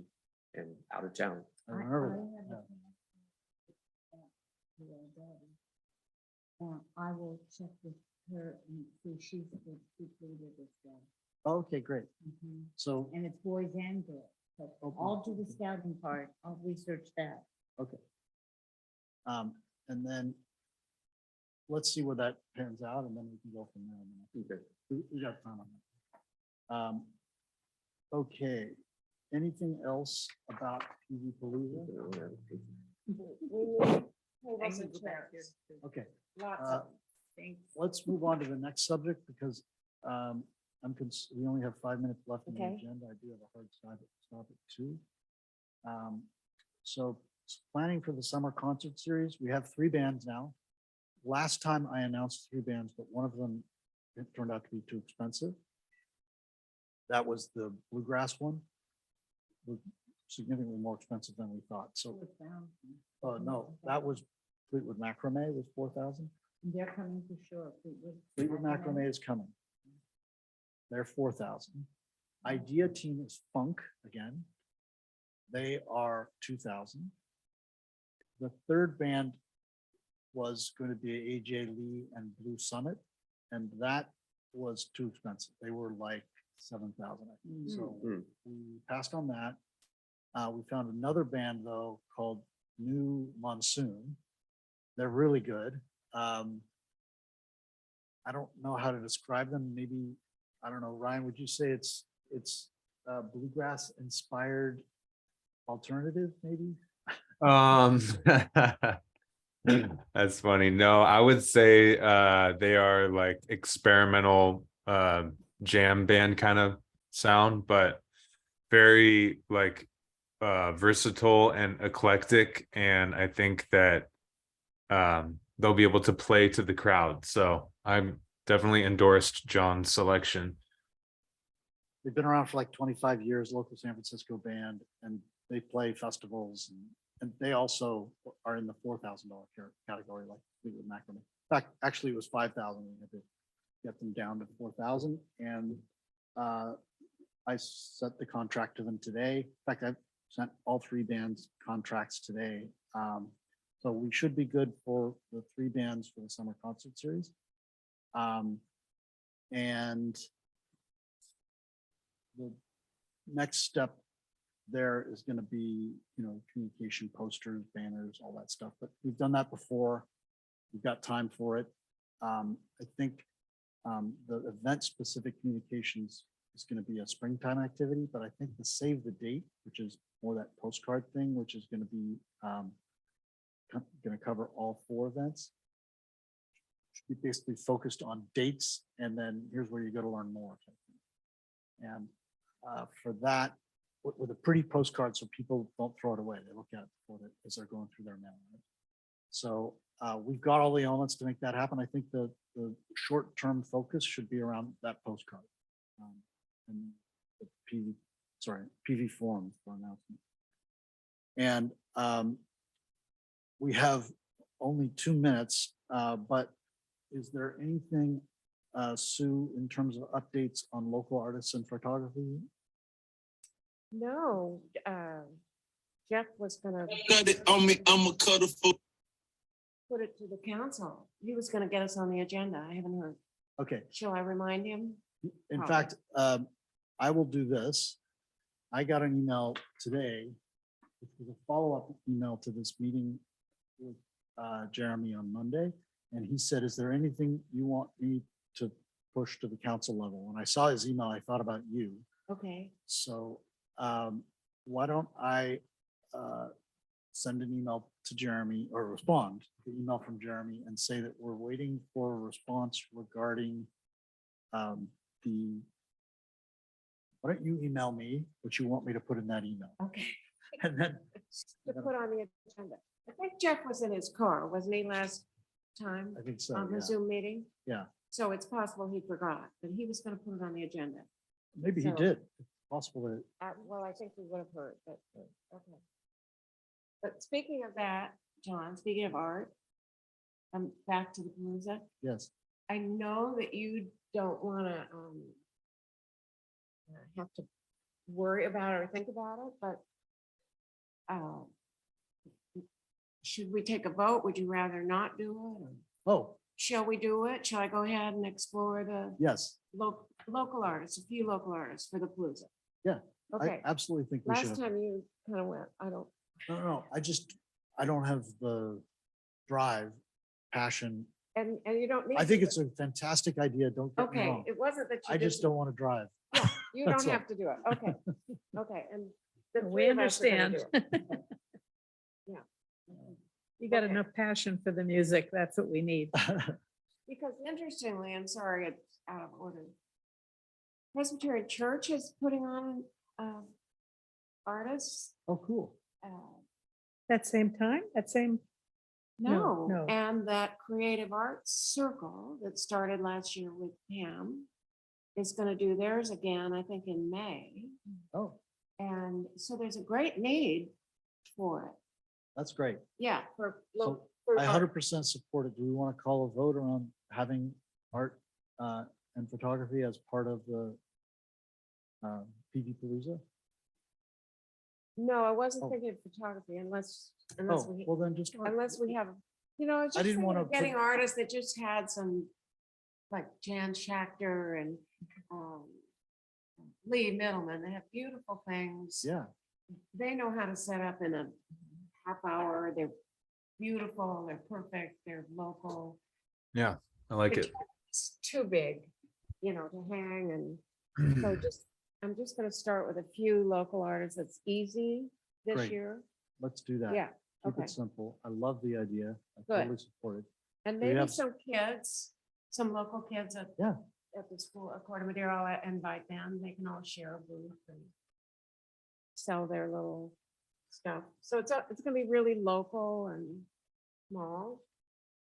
Speaker 9: and out of town.
Speaker 6: I remember that.
Speaker 3: have
Speaker 6: Yeah.
Speaker 3: a connection to our daughter. I will check with her and see if she's the leader as well.
Speaker 6: Okay, great. So,
Speaker 3: And it's boys and girls. So
Speaker 6: Okay.
Speaker 3: I'll do the scouting part. I'll research that.
Speaker 6: okay. And then let's see where that pans out, and then we can go from there.
Speaker 9: Okay.
Speaker 6: We got time on that. Okay, anything else about PV Palooza? Okay,
Speaker 7: Lots
Speaker 6: Uh,
Speaker 7: of things.
Speaker 6: let's move on to the next subject because we only have 5 minutes left in the
Speaker 7: Okay.
Speaker 6: agenda. I do have a hard stop at 2. So planning for the summer concert series, we have 3 bands now. Last time I announced 3 bands, but one of them it turned out to be too expensive. That was the bluegrass one. Was significantly more expensive than we thought. So, no, that was Fleetwood Macrame was 4,000.
Speaker 3: They're coming for sure.
Speaker 6: Fleetwood Macrame is coming. They're 4,000. Idea Team is Funk again. They are 2,000. The third band was going to be AJ Lee and Blue Summit, and that was too expensive. They were like 7,000. I think. So
Speaker 9: Mm.
Speaker 6: we passed on that. We found another band though called New Monsoon. They're really good. I don't know how to describe them. Maybe, I don't know, Ryan, would you say it's bluegrass inspired alternative, maybe?
Speaker 2: That's funny. No, I would say they are like experimental jam band kind of sound, but very like versatile and eclectic. And I think that they'll be able to play to the crowd. So I'm definitely endorsed John's selection.
Speaker 6: They've been around for like 25 years, local San Francisco band, and they play festivals and they also are in the $4,000 category, like Fleetwood Macrame. In fact, actually it was 5,000. We had to get them down to 4,000. And I sent the contract to them today. In fact, I've sent all 3 bands contracts today. So we should be good for the 3 bands for the summer concert series. And the next step there is going to be, communication posters, banners, all that stuff. But we've done that before. We've got time for it. I think the event-specific communications is going to be a springtime activity, but I think the save the date, which is more that postcard thing, which is going to be going to cover all 4 events. Should be basically focused on dates, and then here's where you go to learn more. And for that, with a pretty postcard, so people don't throw it away. They look at it as they're going through their mail. Right? So we've got all the elements to make that happen. I think the short-term focus should be around that postcard and the PV sorry, PV Forum for announcement. And we have only 2 minutes, but is there anything, Sue, in terms of updates on local artists and photography?
Speaker 7: No, Jeff was gonna
Speaker 10: Got it on me, I'm a cutter for.
Speaker 7: put it to the council. He was gonna get us on the agenda. I haven't heard.
Speaker 6: Okay,
Speaker 7: Shall I remind him?
Speaker 6: in
Speaker 7: Probably.
Speaker 6: fact, I will do this. I got an email today, which was a follow-up email to this meeting with Jeremy on Monday. And he said, is there anything you want me to push to the council level? When I saw his email, I thought about you.
Speaker 7: Okay,
Speaker 6: So why don't I send an email to Jeremy or respond to the email from Jeremy and say that we're waiting for a response regarding why don't you email me what you want me to put in that email?
Speaker 7: okay.
Speaker 6: And then,
Speaker 7: To put on the agenda. I think Jeff was in his car, wasn't he, last time
Speaker 6: I think so,
Speaker 7: on
Speaker 6: yeah.
Speaker 7: the Zoom meeting?
Speaker 6: Yeah.
Speaker 7: So it's possible he forgot, but he was gonna put it on the agenda.
Speaker 6: Maybe he
Speaker 7: So-
Speaker 6: did. It's possible that,
Speaker 7: Well, I think we would have heard, but, okay. But speaking of that, John, speaking of art, I'm back to the Palooza.
Speaker 6: yes.
Speaker 7: I know that you don't wanna, have to worry about it or think about it, but should we take a vote? Would you rather not do it? Or
Speaker 6: Oh,
Speaker 7: shall we do it? Shall I go ahead and explore the
Speaker 6: yes.
Speaker 7: local artists, a few local artists for the Palooza?
Speaker 6: Yeah, I
Speaker 7: Okay,
Speaker 6: absolutely think we should.
Speaker 7: last time you kind of went, I don't,
Speaker 6: No, I don't have the drive, passion.
Speaker 7: and you don't need.
Speaker 6: I think
Speaker 7: to,
Speaker 6: it's a fantastic idea. Don't get me
Speaker 7: okay,
Speaker 6: wrong.
Speaker 7: it wasn't that you
Speaker 6: I just
Speaker 7: didn't-
Speaker 6: don't want to drive.
Speaker 7: You
Speaker 6: That's
Speaker 7: don't
Speaker 6: all.
Speaker 7: have to do it. Okay, okay, and. the
Speaker 8: We
Speaker 7: three of us are gonna
Speaker 8: understand.
Speaker 7: do it. Yeah.
Speaker 8: You got
Speaker 7: Okay.
Speaker 8: enough passion for the music. That's what we need.
Speaker 7: Because interestingly, I'm sorry, it's out of order. Presbyterian Church is putting on artists.
Speaker 6: Oh, cool.
Speaker 8: That same time, that same, No,
Speaker 7: No,
Speaker 8: no.
Speaker 7: and that Creative Arts Circle that started last year with Pam is gonna do theirs again, I think in May.
Speaker 6: Oh,
Speaker 7: And so there's a great need for it.
Speaker 6: that's great.
Speaker 7: Yeah, for.
Speaker 6: So
Speaker 7: for
Speaker 6: I
Speaker 7: art.
Speaker 6: 100% support it. Do we want to call a vote around having art and photography as part of the PV Palooza?
Speaker 7: No, I wasn't
Speaker 6: Oh.
Speaker 7: thinking of photography unless
Speaker 6: Oh,
Speaker 7: we,
Speaker 6: well then just,
Speaker 7: unless we have, I was
Speaker 6: I
Speaker 7: just
Speaker 6: didn't
Speaker 7: thinking
Speaker 6: wanna
Speaker 7: of getting
Speaker 6: put-
Speaker 7: artists that just had some, like Jan Schachter and Lee Middleman. They have beautiful things.
Speaker 6: yeah,
Speaker 7: They know how to set up in a half hour. They're beautiful, they're perfect, they're local.
Speaker 2: Yeah, I like
Speaker 7: It's
Speaker 2: it.
Speaker 7: It's too big, to hang and so I'm just gonna start with a few local artists. That's easy this
Speaker 6: Great.
Speaker 7: year.
Speaker 6: let's do that.
Speaker 7: Yeah,
Speaker 6: Keep
Speaker 7: okay.
Speaker 6: it simple. I love the idea. I
Speaker 7: Good.
Speaker 6: totally support it.
Speaker 7: And
Speaker 6: Do we
Speaker 7: maybe
Speaker 6: have-
Speaker 7: some kids, some local kids at.
Speaker 6: Yeah.
Speaker 7: At the school, at Corte Madera, I'll invite them. They can all share a booth and sell their little stuff. So it's gonna be really local and small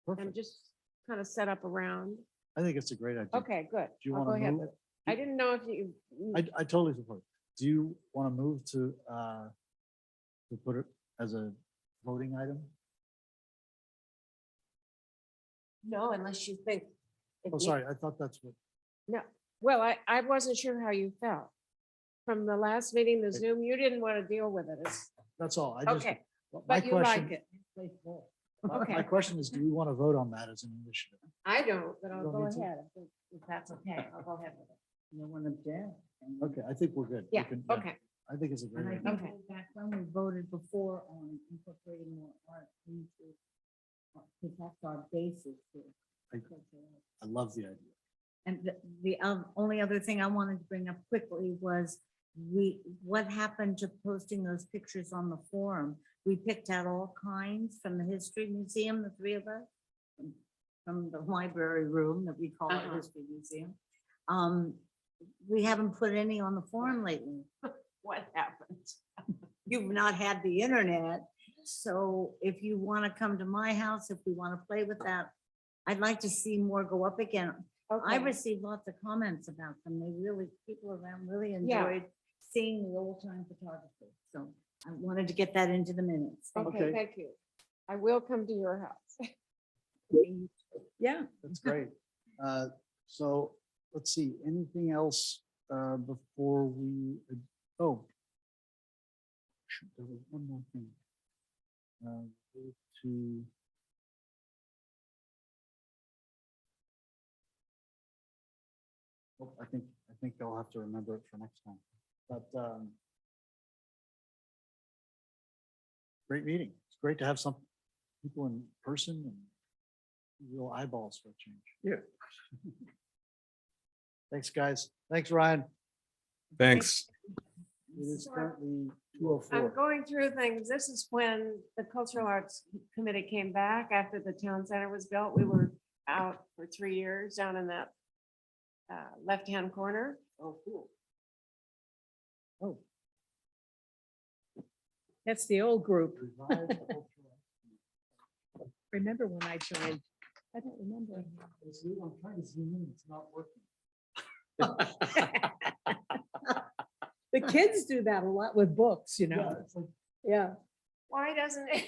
Speaker 7: and
Speaker 6: Perfect.
Speaker 7: just kind of set up around.
Speaker 6: I think it's a great idea.
Speaker 7: Okay, good.
Speaker 6: Do you
Speaker 7: I'll
Speaker 6: want
Speaker 7: go
Speaker 6: to
Speaker 7: ahead
Speaker 6: move?
Speaker 7: with it. I didn't know if you.
Speaker 6: I totally support it. Do you want to move to put it as a voting item?
Speaker 7: No, unless you think.
Speaker 6: Oh, sorry, I thought that's what,
Speaker 7: No, well, I wasn't sure how you felt. From the last meeting, the Zoom, you didn't want to deal with it.
Speaker 6: that's all. I just,
Speaker 7: Okay,
Speaker 6: my
Speaker 7: but you like
Speaker 6: question,
Speaker 7: it.
Speaker 6: my
Speaker 7: Okay,
Speaker 6: question is, do we want to vote on that as an initiative?
Speaker 7: I don't, but I'll
Speaker 6: don't
Speaker 7: go
Speaker 6: need to?
Speaker 7: ahead. If that's okay, I'll go ahead with it.
Speaker 3: No one object.
Speaker 6: Okay, I think we're good. We
Speaker 7: Yeah,
Speaker 6: can-
Speaker 7: okay.
Speaker 6: I think it's a great
Speaker 3: And I
Speaker 6: idea.
Speaker 3: think
Speaker 7: Okay.
Speaker 3: back when we voted before on incorporating more art into, because that's our basis here.
Speaker 6: I love the idea.
Speaker 11: And the only other thing I wanted to bring up quickly was what happened to posting those pictures on the forum? We picked out all kinds from the History Museum, the three of us, from the library room that we call it
Speaker 7: Uh-huh.
Speaker 11: History Museum. We haven't put any on the forum lately.
Speaker 7: What happened?
Speaker 11: You've not had the internet. So if you want to come to my house, if we want to play with that, I'd like to see more go up again. I
Speaker 7: Okay.
Speaker 11: received lots of comments about them. They really, people around really
Speaker 7: Yeah.
Speaker 11: enjoyed seeing the old time photography. So I wanted to get that into the minutes. Thank you.
Speaker 7: Okay, thank you. I will come to your house.
Speaker 8: Yeah.
Speaker 6: That's great. So let's see, anything else before we, oh. Shoot, there was one more thing. Go to. Oh, I think I'll have to remember it for next time, but great meeting. It's great to have some people in person and real eyeballs for a change.
Speaker 9: Yeah.
Speaker 6: Thanks, guys. Thanks, Ryan.
Speaker 2: Thanks.
Speaker 6: It is currently
Speaker 7: I'm
Speaker 6: 2:04.
Speaker 7: going through things. This is when the Cultural Arts Committee came back after the town center was built. We were out for 3 years down in that left-hand corner.
Speaker 6: Oh, cool. Oh.
Speaker 8: That's the old group.
Speaker 6: Revive the cultural arts.
Speaker 8: Remember when I joined? I don't remember.
Speaker 6: I'm trying to zoom in, it's not working.
Speaker 8: The kids do that a lot with books, you know?
Speaker 6: It's like,
Speaker 8: Yeah.
Speaker 7: Why doesn't it?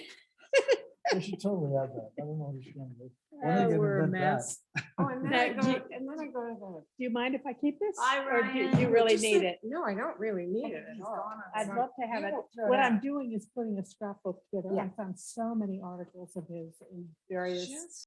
Speaker 6: they should totally have that. I don't know what you're trying to do.
Speaker 8: Oh, we're a mess.
Speaker 7: Oh, and then
Speaker 8: Now,
Speaker 7: I
Speaker 8: do
Speaker 7: go,
Speaker 8: you-
Speaker 7: and then I go to the.
Speaker 8: Do you mind if I keep this?
Speaker 7: Hi,
Speaker 8: Or do
Speaker 7: Ryan.
Speaker 8: you really
Speaker 7: Just
Speaker 8: need
Speaker 7: that-
Speaker 8: it?
Speaker 7: No, I don't really need it at all.
Speaker 8: I'd love to have
Speaker 7: You
Speaker 8: it.
Speaker 7: won't throw it
Speaker 8: What
Speaker 7: out.
Speaker 8: I'm doing is putting a scrapbook together.
Speaker 7: Yeah.
Speaker 8: I found so many articles of his in various
Speaker 7: Just